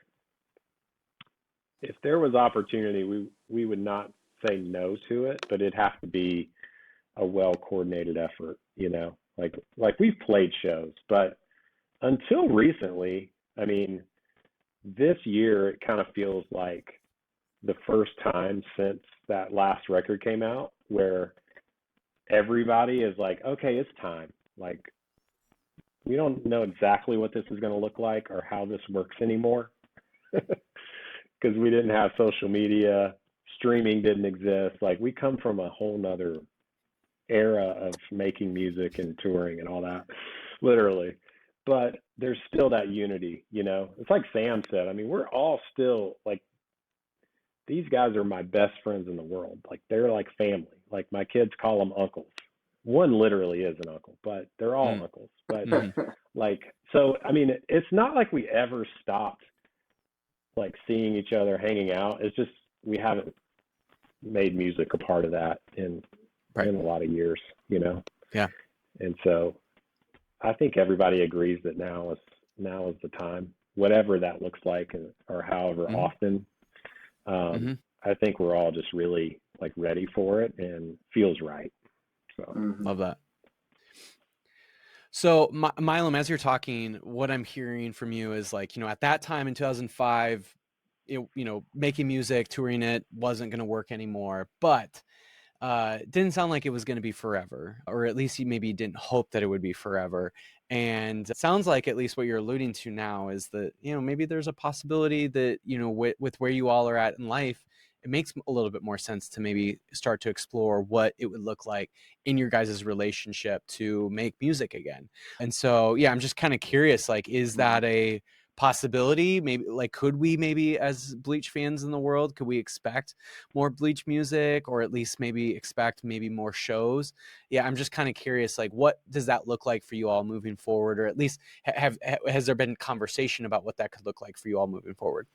if there was opportunity, we would not say no to it, but it'd have to be a well coordinated effort, you know, like we've played shows, but until recently, I mean, this year, it kind of feels like the first time since that last record came out where everybody is like, okay, it's time. Like, we don't know exactly what this is going to look like or how this works anymore, because we didn't have social media, streaming didn't exist. Like, we come from a whole nother era of making music and touring and all that, literally. But there's still that unity, you know. It's like Sam said. I mean, we're all still like, these guys are my best friends in the world. Like, they're like family. Like, my kids call them uncles. One literally is an uncle, but they're all uncles. But like, so I mean, it's not like we ever stopped like seeing each other, hanging out. It's just we haven't made music a part of that in a lot of years, you know. Yeah. And so I think everybody agrees that now is the time, whatever that looks like, or however often. I think we're all just really like ready for it and feels right. So love that. So Milam, as you're talking, what I'm hearing from you is like, you know, at that time in 2005, you know, making music, touring it wasn't going to work anymore, but it didn't sound like it was going to be forever, or at least you maybe didn't hope that it would be forever. And it sounds like at least what you're alluding to now is that, you know, maybe there's a possibility that, you know, with where you all are at in life, it makes a little bit more sense to maybe start to explore what it would look like in your guys' relationship to make music again. And so, yeah, I'm just kind of curious, like, is that a possibility? Maybe, like, could we maybe, as Bleach fans in the world, could we expect more Bleach music, or at least maybe expect maybe more shows? Yeah, I'm just kind of curious, like, what does that look like for you all moving forward, or at least has there been conversation about what that could look like for you all moving forward?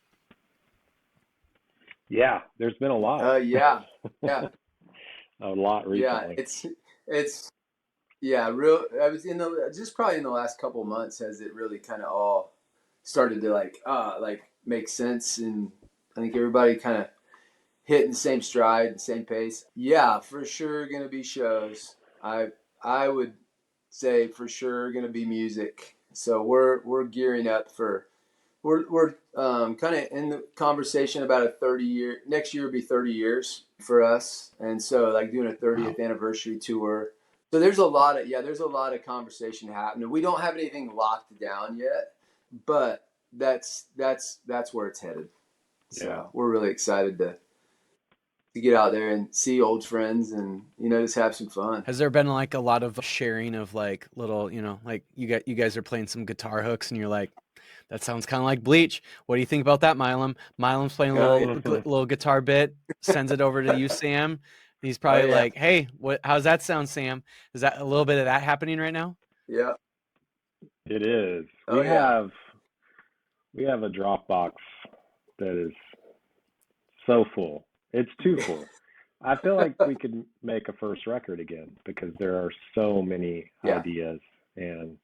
yeah, there's been a lot. Yeah. A lot recently. Yeah, it's real. I was probably in the last couple of months has it really kind of all started to like make sense, and I think everybody kind of hitting the same stride, the same pace. Yeah, for sure gonna be shows. I would say for sure gonna be music. So we're gearing up for we're kind of in the conversation about a 30-year. Next year will be 30 years for us, and so like doing a 30th anniversary tour. So there's a lot of conversation happening. We don't have anything locked down yet, but that's where it's headed. So we're really excited to get out there and see old friends and, just have some fun. Has there been like a lot of sharing of like little, like you guys are playing some guitar hooks and you're like, that sounds kind of like Bleach. What do you think about that, Milam? Milam's playing a little guitar bit, sends it over to you, Sam. He's probably like, hey, how's that sound, Sam? Is that a little bit of that happening right now? Yeah. It is. We have a Dropbox that is so full. It's too full. I feel like we could make a first record again because there are so many ideas, and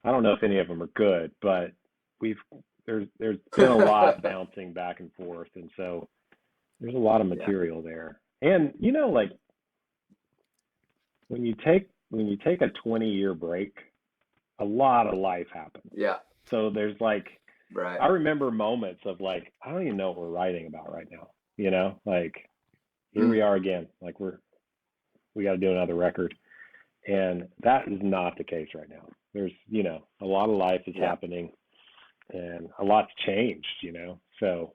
I don't know if any of them are good, but there's been a lot bouncing back and forth, and so there's a lot of material there. And like when you take a 20-year break, a lot of life happens. Yeah. So there's like, I remember moments of like, I don't even know what we're writing about right now. Like here we are again, like we got to do another record. And that is not the case right now. There's, a lot of life is happening and a lot's changed, so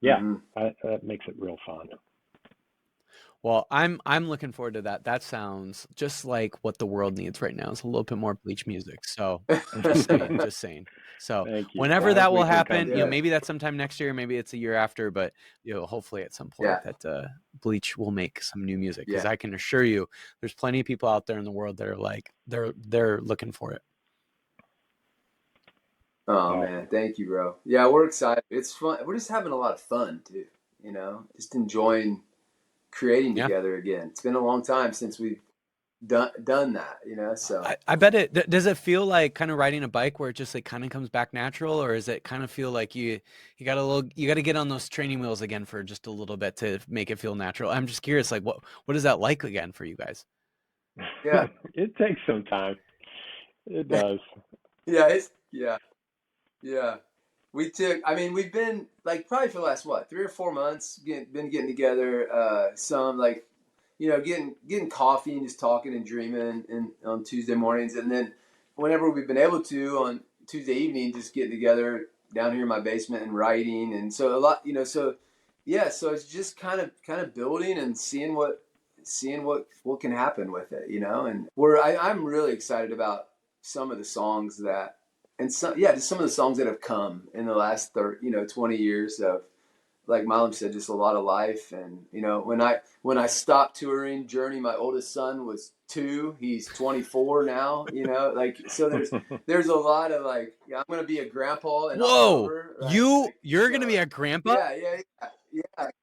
that makes it real fun. Well, I'm looking forward to that. That sounds just like what the world needs right now. It's a little bit more Bleach music. So I'm just saying. So whenever that will happen, maybe that's sometime next year, maybe it's a year after, but hopefully at some point that Bleach will make some new music. Because I can assure you, there's plenty of people out there in the world that are like they're looking for it. Oh man, thank you, bro. Yeah, we're excited. It's fun. We're just having a lot of fun too. Just enjoying creating together again. It's been a long time since we've done that, so I bet it does. It feel like kind of riding a bike where it just like kind of comes back natural, or is it kind of feel like you got to get on those training wheels again for just a little bit to make it feel natural? I'm just curious, like what is that like again for you guys? Yeah. It takes some time. It does. Yeah. We've been like probably for the last 3 or 4 months been getting together, some like, getting coffee and just talking and dreaming on Tuesday mornings. And then whenever we've been able to on Tuesday evening, just getting together down here in my basement and writing. And so a lot, so it's just kind of building and seeing what can happen with it, and I'm really excited about some of the songs just some of the songs that have come in the last 20 years of, like Milam said, just a lot of life. And when I stopped touring Journey, my oldest son was 2. He's 24 now. So there's a lot of like, I'm gonna be a grandpa in October. Right? You're gonna be a grandpa? Yeah.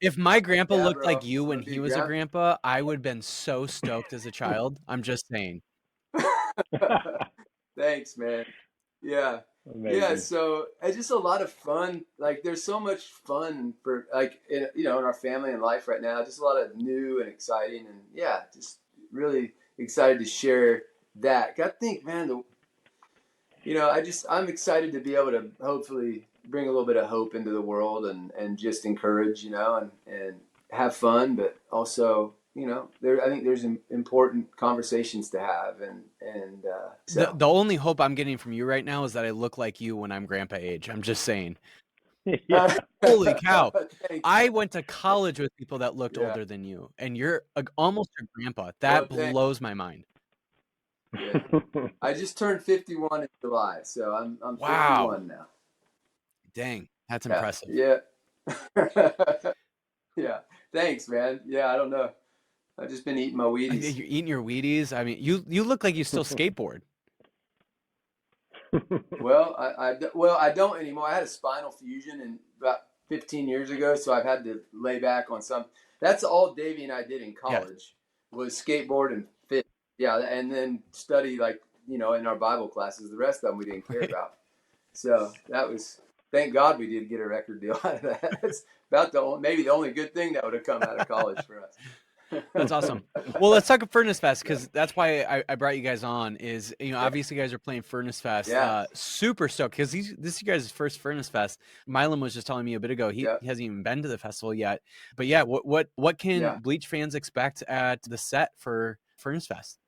If my grandpa looked like you when he was a grandpa, I would have been so stoked as a child. I'm just saying. Thanks, man. Yeah. Amazing. Yeah, so it's just a lot of fun. Like there's so much fun for like in our family and life right now. Just a lot of new and exciting, and just really excited to share that. I think, man, I'm excited to be able to hopefully bring a little bit of hope into the world and just encourage, and have fun, but also I think there's important conversations to have, and so. The only hope I'm getting from you right now is that I look like you when I'm grandpa age. I'm just saying. Holy cow! I went to college with people that looked older than you, and you're almost a grandpa. That blows my mind. Yeah. I just turned 51 in July, so I'm 51 now. Dang, that's impressive. Yeah. Yeah. Thanks, man. Yeah, I don't know. I've just been eating my Wheaties. You're eating your Wheaties? I mean, you look like you still skateboard. Well, I don't anymore. I had a spinal fusion about 15 years ago, so I've had to lay back on some. That's all Davey and I did in college was skateboard and fit. Yeah, and then study in our Bible classes. The rest of them we didn't care about. So that was, thank God we did get a record deal out of that. That's about maybe the only good thing that would have come out of college for us. That's awesome. Well, let's talk Furnace Fest, because that's why I brought you guys on. Is, you know, obviously you guys are playing Furnace Fest. Yeah. Super stoked, because this is you guys' first Furnace Fest. Milam was just telling me a bit ago he hasn't even been to the festival yet. But yeah, what can Bleach fans expect at the set for Furnace Fest?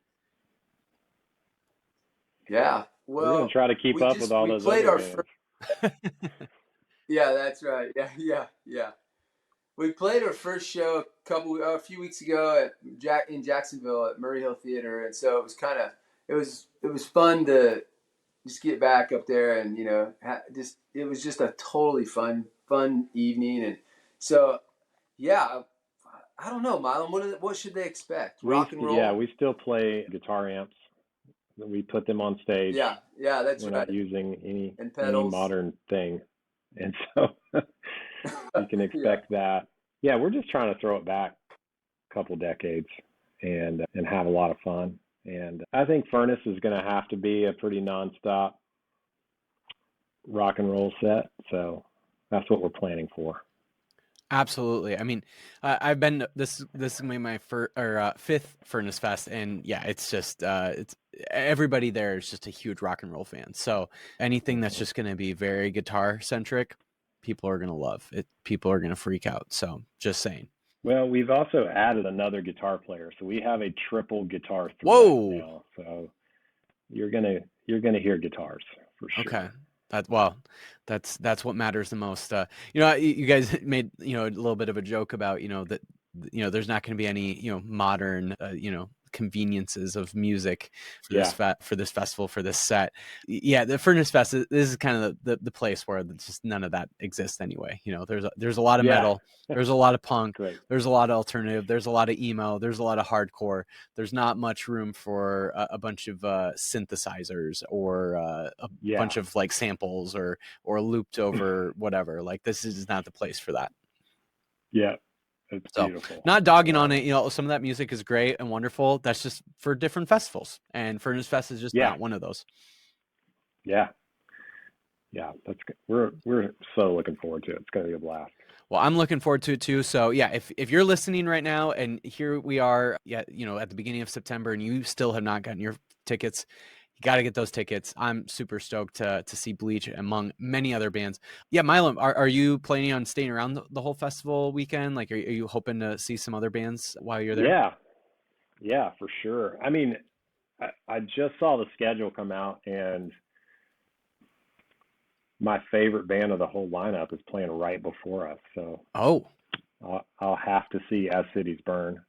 Yeah. Well, we're gonna try to keep up with all those other bands. Yeah, that's right. Yeah. We played our first show a few weeks ago in Jacksonville at Murray Hill Theater, and so it was fun to just get back up there, and you know, it was just a totally fun evening, and so yeah, I don't know, Milam, what should they expect? Rock and roll? Yeah, we still play guitar amps. We put them on stage. Yeah, that's we're right. Not using any modern thing, and so you can expect that. Yeah, we're just trying to throw it back a couple decades and have a lot of fun. And I think Furnace is going to have to be a pretty nonstop rock and roll set. So that's what we're planning for. Absolutely. I mean, I've been this is my fifth Furnace Fest, and yeah, it's just it's everybody there is just a huge rock and roll fan. So anything that's just going to be very guitar centric, people are going to love it. People are going to freak out. So just saying. Well, we've also added another guitar player, so we have a triple guitar threat now. So you're gonna hear guitars for sure. Okay. That's what matters the most. You know, you guys made, you know, a little bit of a joke about, you know, that, you know, there's not going to be any, you know, modern, you know, conveniences of music for this festival, for this set. Yeah, the Furnace Fest, this is kind of the place where just none of that exists anyway. You know, there's a lot of metal, there's a lot of punk, there's a lot of alternative, there's a lot of emo, there's a lot of hardcore. There's not much room for a bunch of synthesizers or a bunch of like samples or looped over whatever. Like, this is not the place for that. Yeah. It's beautiful. Not dogging on it, you know, some of that music is great and wonderful. That's just for different festivals, and Furnace Fest is just not one of those. Yeah, that's good. We're so looking forward to it. It's going to be a blast. Well, I'm looking forward to it too. So yeah, if you're listening right now, and here we are, you know, at the beginning of September, and you still have not gotten your tickets, you got to get those tickets. I'm super stoked to see Bleach among many other bands. Yeah, Milam, are you planning on staying around the whole festival weekend? Like, are you hoping to see some other bands while you're there? Yeah, for sure. I mean, I just saw the schedule come out, and my favorite band of the whole lineup is playing right before us. So I'll have to see As Cities Burn.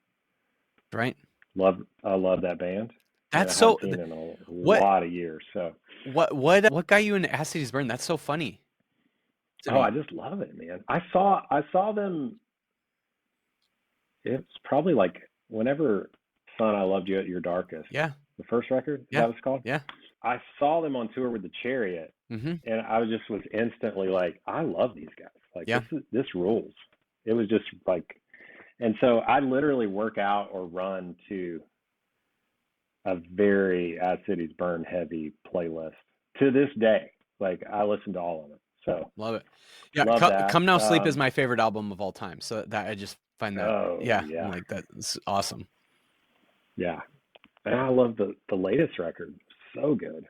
Right. I love that band. That's so in a lot of years. So what got you into As Cities Burn? That's so funny. I just love it, man. I saw them. It's probably like whenever Son, I Loved You at Your Darkest. Yeah. The first record. Is that what it's called? Yeah. I saw them on tour with the Chariot, and I was instantly like, I love these guys. Like, this rules. It was just like, and so I literally work out or run to a very As Cities Burn heavy playlist to this day. Like, I listen to all of it. So love it. Yeah, Come Now Sleep is my favorite album of all time. So that I just find that I'm like, that's awesome. Yeah. And I love the latest record. So good.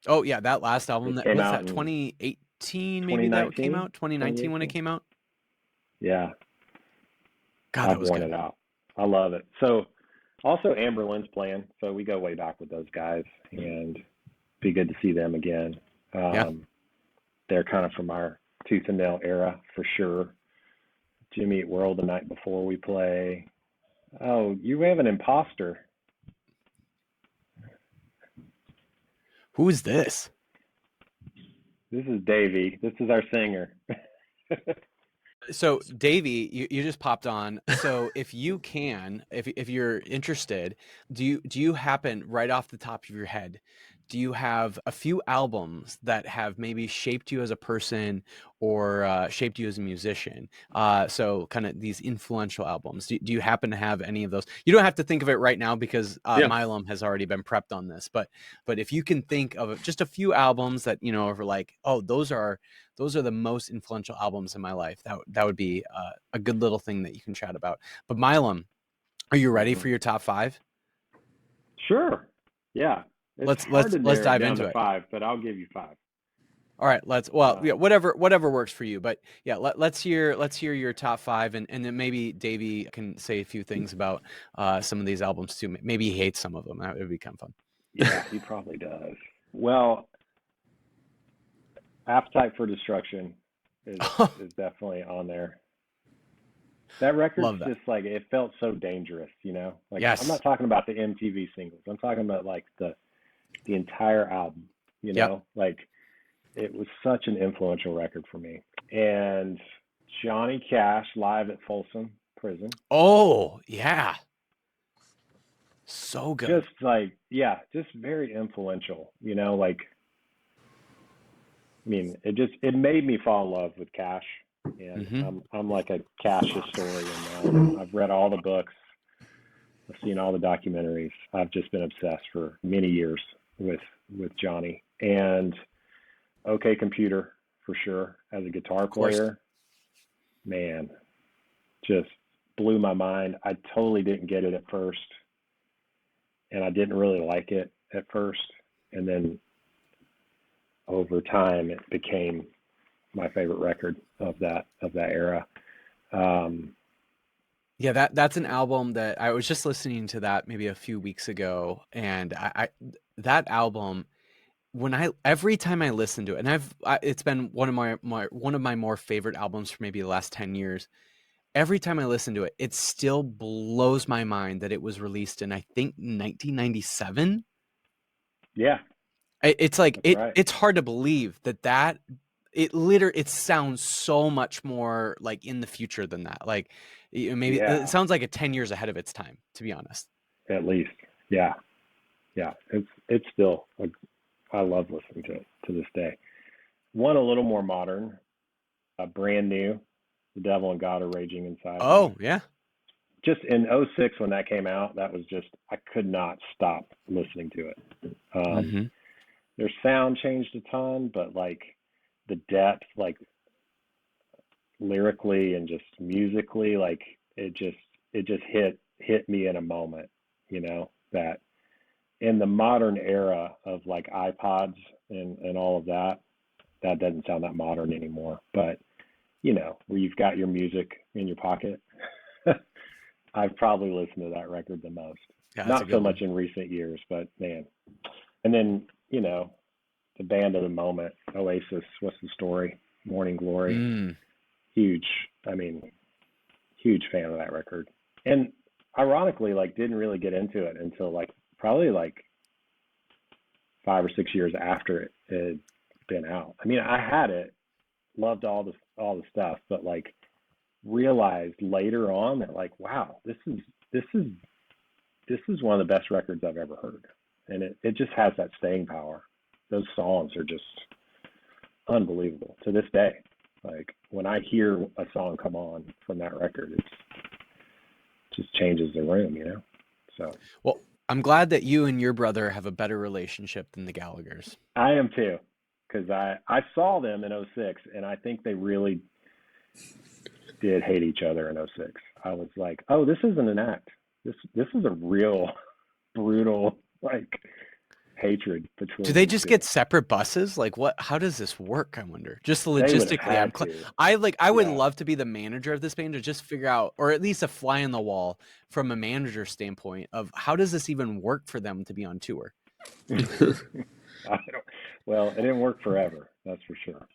Oh yeah, that last album, that was that 2018 maybe that came out? 2019 when it came out? Yeah. God, that was good. It out. I love it. So also Amber Lynn's playing, so we go way back with those guys, and be good to see them again. They're kind of from our Tooth and Nail era for sure. Jimmy Eat World the night before we play. Oh, you have an imposter. Who is this? This is Davey. This is our singer. So Davey, you just popped on. So if you can, if you're interested, do you happen right off the top of your head, do you have a few albums that have maybe shaped you as a person or shaped you as a musician? So kind of these influential albums. Do you happen to have any of those? You don't have to think of it right now because Milam has already been prepped on this. But if you can think of just a few albums that, you know, are like, oh, those are the most influential albums in my life, that would be a good little thing that you can chat about. But Milam, Are you ready for your top 5? Sure. Yeah. It's hard to Let's narrow dive it down into to it. 5, but I'll give you 5. All right, whatever works for you. But yeah, let's hear your top 5, and then maybe Davey can say a few things about some of these albums too. Maybe he hates some of them. That would be kind of fun. Yeah, he probably does. Well, Appetite for Destruction is definitely on there. That record's Love that. just like, it felt so dangerous, you know? Like, Yes. I'm not talking about the MTV singles. I'm talking about like the entire album, you know? Yep. Like, it was such an influential record for me. And Johnny Cash live at Folsom Prison. Oh, yeah. So good. Just like, yeah, just very influential, you know, like, I mean, it made me fall in love with Cash. And I'm like a Cash historian now. I've read all the books. I've seen all the documentaries. I've just been obsessed for many years with Johnny. And OK Computer, for sure, as a guitar player, man, just blew my mind. I totally didn't get it at first, and I didn't really like it at first. And then over time, it became my favorite record of that era. Yeah, that's an album that I was just listening to that maybe a few weeks ago, and I that album, every time I listen to it, and it's been one of my more favorite albums for maybe the last 10 years. Every time I listen to it, it still blows my mind that it was released in, I think, 1997. Yeah. It's like right. It's hard to believe that it sounds so much more like in the future than that. Like, maybe it sounds like 10 years ahead of its time, to be honest. At least. Yeah. It's still, I love listening to it to this day. One a little more modern, brand new, The Devil and God Are Raging Inside. Oh, yeah. Just in 2006 when that came out, that was just, I could not stop listening to it. Their sound changed a ton, but like the depth, like lyrically and just musically, like it just hit me in a moment, you know, that in the modern era of like iPods and all of that doesn't sound that modern anymore. But, you know, where you've got your music in your pocket, I've probably listened to that record the most. Yeah, not so much in recent years, but man. And then, you know, the band of the moment, Oasis, What's the Story, Morning Glory. Huge fan of that record. And ironically, like, didn't really get into it until like probably like 5 or 6 years after it had been out. I mean, I had it, loved all the stuff, but like realized later on that like, wow, this is one of the best records I've ever heard. And it just has that staying power. Those songs are just unbelievable to this day. Like when I hear a song come on from that record, it just changes the room, you know? So, well, I'm glad that you and your brother have a better relationship than the Gallaghers. I am too, because I saw them in 2006, and I think they really did hate each other in 2006. I was like, oh, this isn't an act. This is a real brutal, like, hatred between. Do they just get separate buses? Like, what? How does this work? I wonder. Just logistically, I would love to be the manager of this band to just figure out, or at least a fly on the wall from a manager standpoint of how does this even work for them to be on tour. Well, it didn't work forever. That's for sure.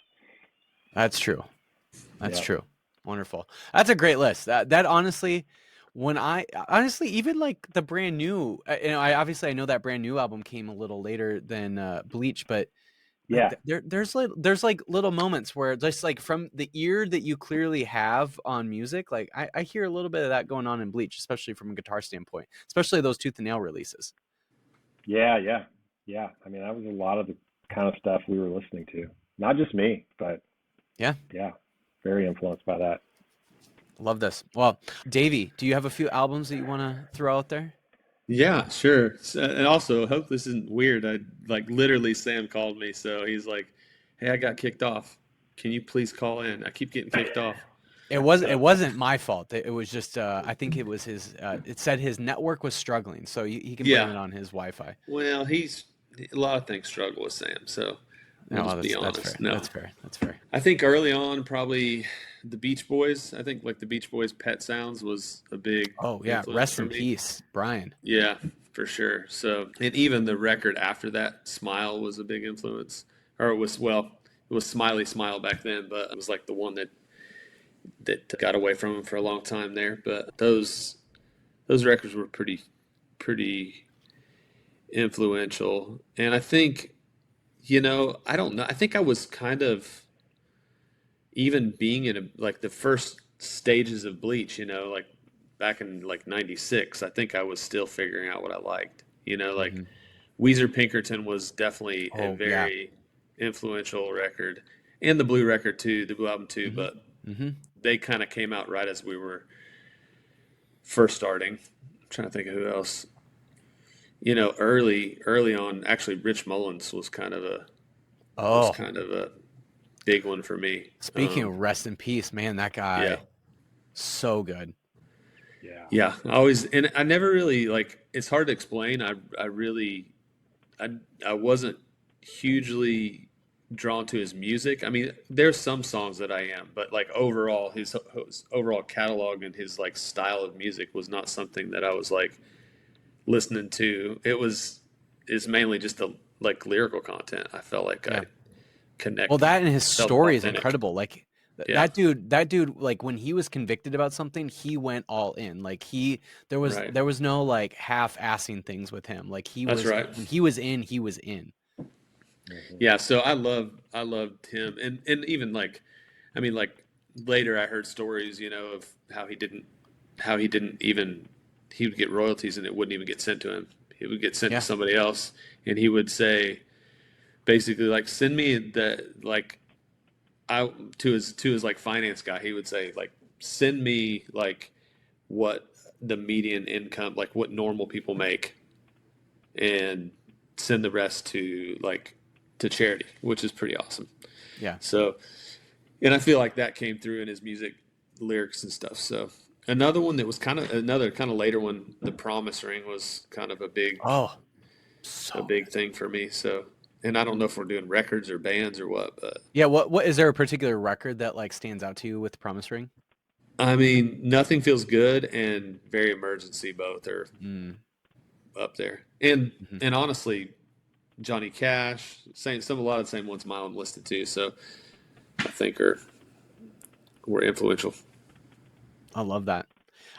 That's true. That's true. Wonderful. That's a great list. That honestly. Even like the brand new, I know that brand new album came a little later than Bleach, but yeah, there's like little moments where just like from the ear that you clearly have on music, like I hear a little bit of that going on in Bleach, especially from a guitar standpoint, especially those Tooth and Nail releases. Yeah. I mean, that was a lot of the kind of stuff we were listening to. Not just me, but yeah, very influenced by that. Love this. Well, Davey, do you have a few albums that you want to throw out there? Yeah, sure. And also, hope this isn't weird. I like literally Sam called me, so he's like, "Hey, I got kicked off. Can you please call in? I keep getting kicked off." It wasn't my fault. It was just I think it was his. It said his network was struggling, so he can blame Yeah. it on his Wi-Fi. Well, a lot of things struggle with Sam, so we'll No, just be that's fair. honest. No, That's fair. That's fair. I think early on, probably the Beach Boys. I think like the Beach Boys' Pet Sounds was a big Oh yeah, influence rest for in me. peace, Brian. Yeah, for sure. So, and even the record after that, Smile, was a big influence. Or it was, well, it was Smiley Smile back then, but it was like the one that got away from him for a long time there. But those records were pretty influential. And I think, I don't know. I think I was kind of, even being in like the first stages of Bleach, like back in like 96, I think I was still figuring out what I liked. Like Hmm. Weezer Pinkerton was definitely a Oh yeah. very influential record, and the Blue record too, the Blue album too, Hmm. but Hmm. they kind of came out right as we were first starting. I'm trying to think of who else. Early on, actually Rich Mullins was kind of a Oh, big one for me. speaking of rest in peace, man, that Yeah. guy, so good. Yeah. Yeah, and I never really, like, it's hard to explain. I wasn't hugely drawn to his music. I mean, there's some songs that I am, but like overall, his overall catalog and his like style of music was not something that I was like listening to. Is mainly just the like lyrical content. I felt like Yeah. I connect Well, that and his felt story is authentic. incredible. Like Yeah, that dude, like when he was convicted about something, he went all in. Like right. there was no like half-assing things with him. Like That's right. when he was in, he was in. Mhm. Yeah, so I loved him, and even like, I mean, like later I heard stories, of how he didn't even, he would get royalties and it wouldn't even get sent to him. It would get sent to Yeah. somebody else, and he would say basically like, send me the like, I to his like finance guy, he would say like, send me like what the median income, like what normal people make, and send the rest to charity, which is pretty awesome. Yeah. So, and I feel like that came through in his music lyrics and stuff. So another one that was another kind of later one, The Promise Ring, was kind of a Oh, so big thing for me. So, and I don't know if we're doing records or bands or what, but yeah. What is there a particular record that like stands out to you with Promise Ring? I mean, Nothing Feels Good and Very Emergency both are Mm, up there. And mhm. and honestly, Johnny Cash, a lot of the same ones Milam listed too. So I think were influential. I love that.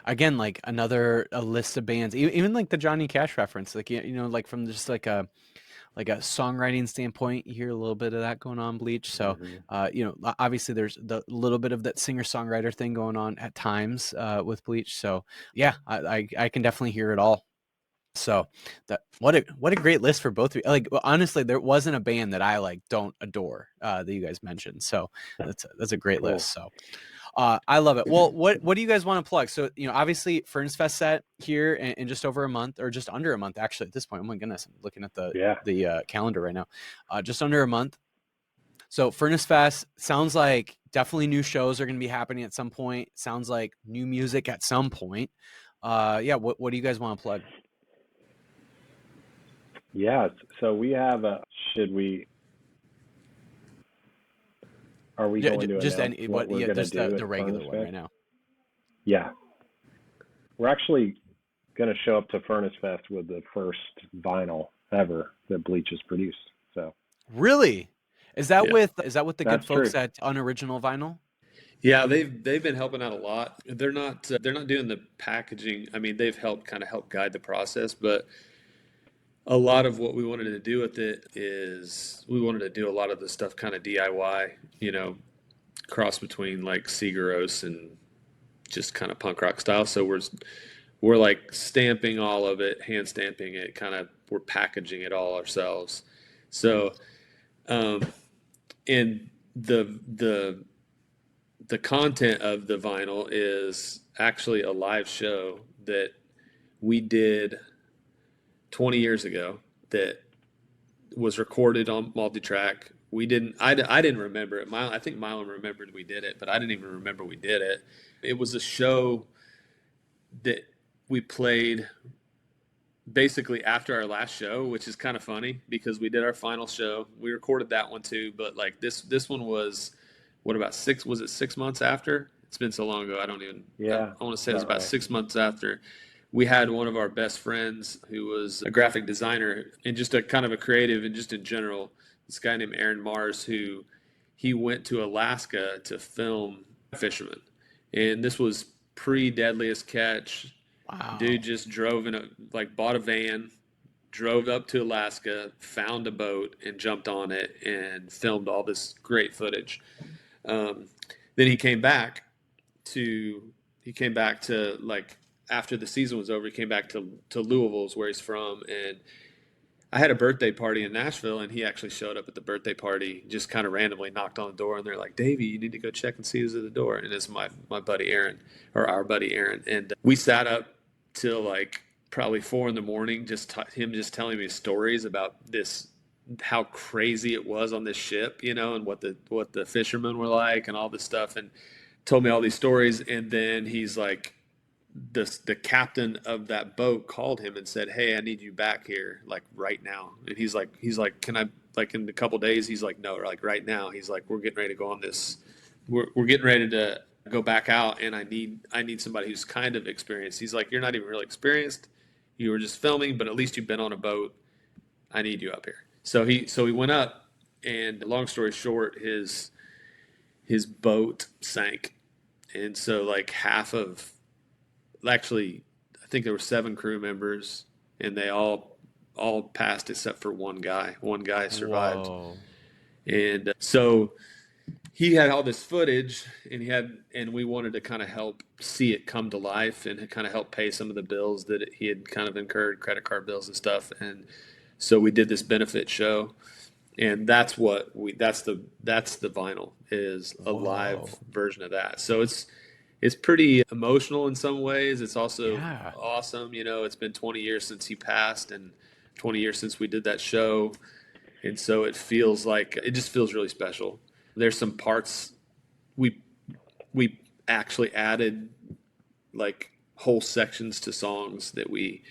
Again, like a list of bands, even like the Johnny Cash reference, like like from just like a songwriting standpoint, you hear a little bit of that going on Bleach. So, Mhm. obviously there's the little bit of that singer-songwriter thing going on at times with Bleach. So, yeah, I can definitely hear it all. So, what a great list for both of you. Like, honestly, there wasn't a band that I like don't adore that you guys mentioned. So, that's a great Cool. list. So, I love it. Well, what do you guys want to plug? So, obviously Furnace Fest set here in just over a month, or just under a month, actually, at this point. Oh my goodness, I'm looking at Yeah. the calendar right now. Just under a month. So Furnace Fest sounds like definitely new shows are going to be happening at some point. Sounds like new music at some point. Yeah. What do you guys want to plug? Yeah. So we have should we, are we Yeah, going to just announce any what what? we're Yeah, going to just do the at regular Furnace one Fest? right now. Yeah. We're actually going to show up to Furnace Fest with the first vinyl ever that Bleach has produced. So Really? Is Yeah. that with the good that's folks true. at Unoriginal Vinyl? Yeah, they've been helping out a lot. They're not doing the packaging. I mean, they've help guide the process, but a lot of what we wanted to do with it is we wanted to do a lot of the stuff kind of DIY, cross between like Sigur and just kind of punk rock style. So we're like stamping all of it, hand stamping it, kind of we're packaging it all ourselves. So um, and the content of the vinyl is actually a live show that we did 20 years ago that was recorded on multi-track, we didn't. I didn't remember it. I think Milam remembered we did it, but I didn't even remember we did it. It was a show that we played basically after our last show, which is kind of funny because we did our final show. We recorded that one too, but like this one was what, about 6 months after? It's been so long ago. I don't even. Yeah, I want to say it was about 6 months after. We had one of our best friends who was a graphic designer and just a kind of a creative, and just in general, this guy named Aaron Mars, who he went to Alaska to film fishermen. And this was pre-Deadliest Catch. Wow. Dude just drove bought a van, drove up to Alaska, found a boat, and jumped on it and filmed all this great footage. Then he came back to like, after the season was over, he came back to Louisville, where he's from, and I had a birthday party in Nashville, and he actually showed up at the birthday party, just kind of randomly knocked on the door, and they're like, "Davey, you need to go check and see who's at the door." And it's my buddy Aaron, or our buddy Aaron, and we sat up till like probably 4 a.m, him just telling me stories about this, how crazy it was on this ship, and what the fishermen were like and all this stuff, and told me all these stories. And then he's like, the captain of that boat called him and said, "Hey, I need you back here, like right now." And he's like, "Can I, like, in a couple of days?" He's like, "No, like right now." He's like, "We're getting ready to go on this. We're getting ready to go back out, and I need somebody who's kind of experienced." He's like, "You're not even really experienced. You were just filming, but at least you've been on a boat. I need you up here." So he went up, and long story short, his boat sank, and so like actually, I think there were 7 crew members, and they all passed except for one guy. One guy survived. Whoa. And so he had all this footage, and we wanted to kind of help see it come to life and kind of help pay some of the bills that he had kind of incurred, credit card bills and stuff. And so we did this benefit show, and that's the vinyl, is a live version of that. So it's pretty emotional in some ways. It's also awesome. It's been 20 years since he passed, and 20 years since we did that show. And so it just feels really special. There's some parts we actually added, like whole sections to songs that we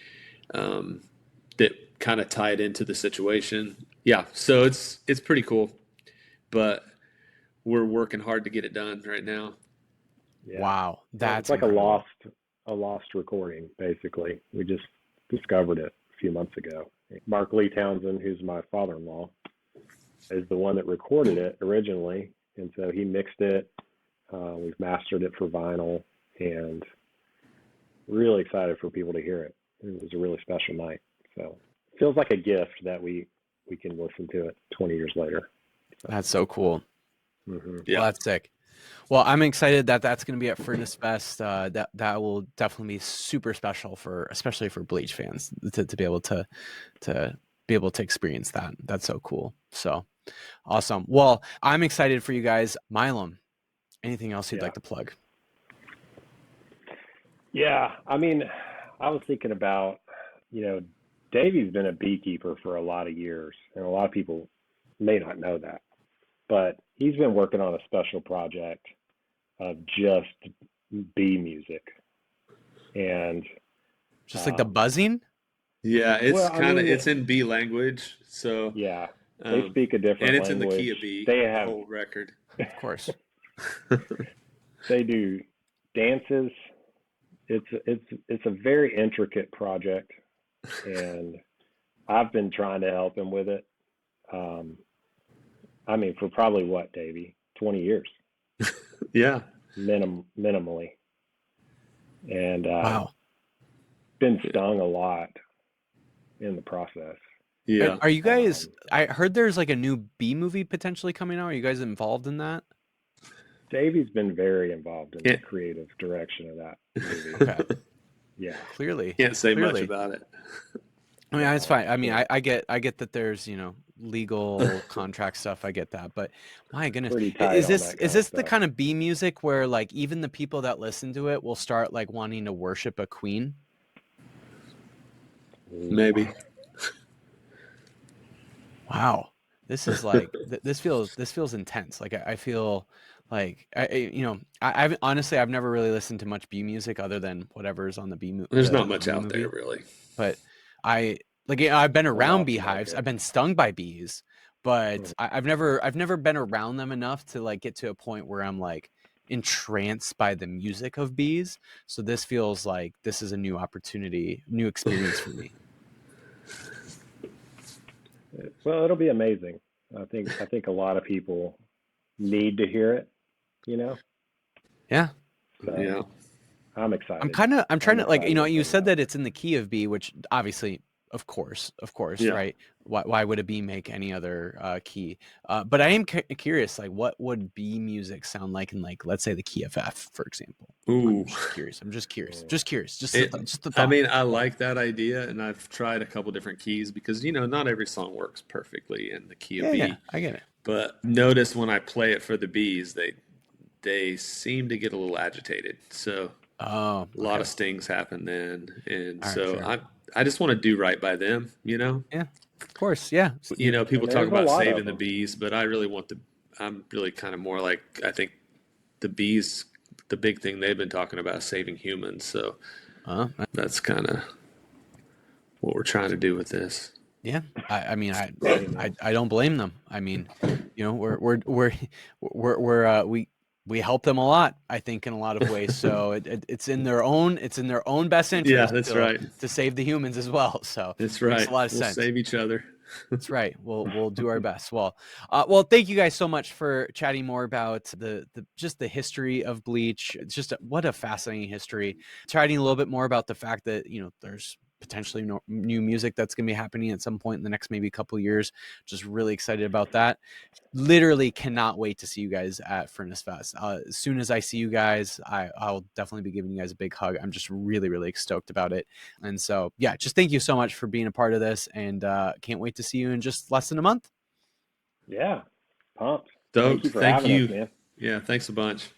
that kind of tied into the situation. Yeah. So it's pretty cool, but we're working hard to get it done right now. Yeah. Wow, that's it's like incredible. a lost recording, basically. We just discovered it a few months ago. Mark Lee Townsend, who's my father-in-law, is the one that recorded it originally, and so he mixed it. We've mastered it for vinyl, and really excited for people to hear it. It was a really special night. So it feels like a gift that we can listen to it 20 years later. So, That's so cool. mm-hmm. Yeah. Well, that's sick. Well, I'm excited that that's going to be at Furnace Fest. That will definitely be super special especially for Bleach fans to be able to experience that. That's so cool. So awesome. Well, I'm excited for you guys. Milam, anything else you'd like to plug? Yeah, I mean, I was thinking about, Davey's been a beekeeper for a lot of years, and a lot of people may not know that, but he's been working on a special project of just bee music, and Just like the buzzing. Yeah, it's in bee language, so yeah, they speak a different and it's language. in the key of B. They the have whole record. Of course. They do dances. It's a very intricate project, and I've been trying to help him with it. I mean, for probably what, Davey? 20 years. Yeah. Minimally. And Wow. been stung a lot in the process. Yeah. Are you guys? I heard there's like a new B movie potentially coming out. Are you guys involved in that? Davey's been very involved in the creative direction of that movie. Okay. Yeah. Clearly. Can't say much Clearly. about it. I mean, it's fine. I mean, I get that there's, legal contract stuff. I get that, but my goodness, Pretty tight is on this that kind is of this the stuff. kind of B music where like even the people that listen to it will start like wanting to worship a queen? Maybe. Wow. This is like this feels intense. Like I feel like I've honestly I've never really listened to much bee music other than whatever's on the There's not the much bee out there movie. really. But I like I've been We're around off the beehives. I've market. been stung by bees, but Mm. I've never been around them enough to like get to a point where I'm like entranced by the music of bees. So this feels like this is a new opportunity, new experience for me. Well, it'll be amazing. I think a lot of people need to hear it, you know. Yeah. So Yeah. I'm excited. I'm trying to like, excited you it you comes said out. that it's in the key of B, which obviously, of course, Yeah. right? Why would a B make any other key? But I am curious, like, what would B music sound like in, like, let's say the key of F, for example? I'm Ooh. just curious. I'm just curious. Mm. Just curious. It, Just the I thought. mean, I like that idea, and I've tried a couple different keys because, not every song works perfectly in the key of Yeah, yeah, B. I get it. But notice when I play it for the bees, they seem to get a little agitated. So Oh, a lot okay. of stings happen then, and All right, so fair. I just want to do right by them. Yeah, of course. Yeah. People And talk there's a about lot of saving the them. bees, but I really want I'm really kind of more like I think the bees, the big thing they've been talking about is saving humans. So Uh, that's kind of what we're trying to do with this. Yeah, I mean, Amen. I don't blame them. I mean, we help them a lot, I think, in a lot of ways. So it's in their own best Yeah, interest that's right. to save the humans as well. So That's makes right. a lot of We'll sense. save each other. That's right. We'll do our best. Well, thank you guys so much for chatting more about just the history of Bleach. It's just what a fascinating history. Chatting a little bit more about the fact that there's potentially new music that's going to be happening at some point in the next maybe couple of years. Just really excited about that. Literally cannot wait to see you guys at Furnace Fest. As soon as I see you guys, I'll definitely be giving you guys a big hug. I'm just really, really stoked about it. And so, yeah, just thank you so much for being a part of this, and can't wait to see you in just less than a month. Yeah, pumped. Thank Stoked. you for Thank having us, you. man. Yeah, thanks a bunch.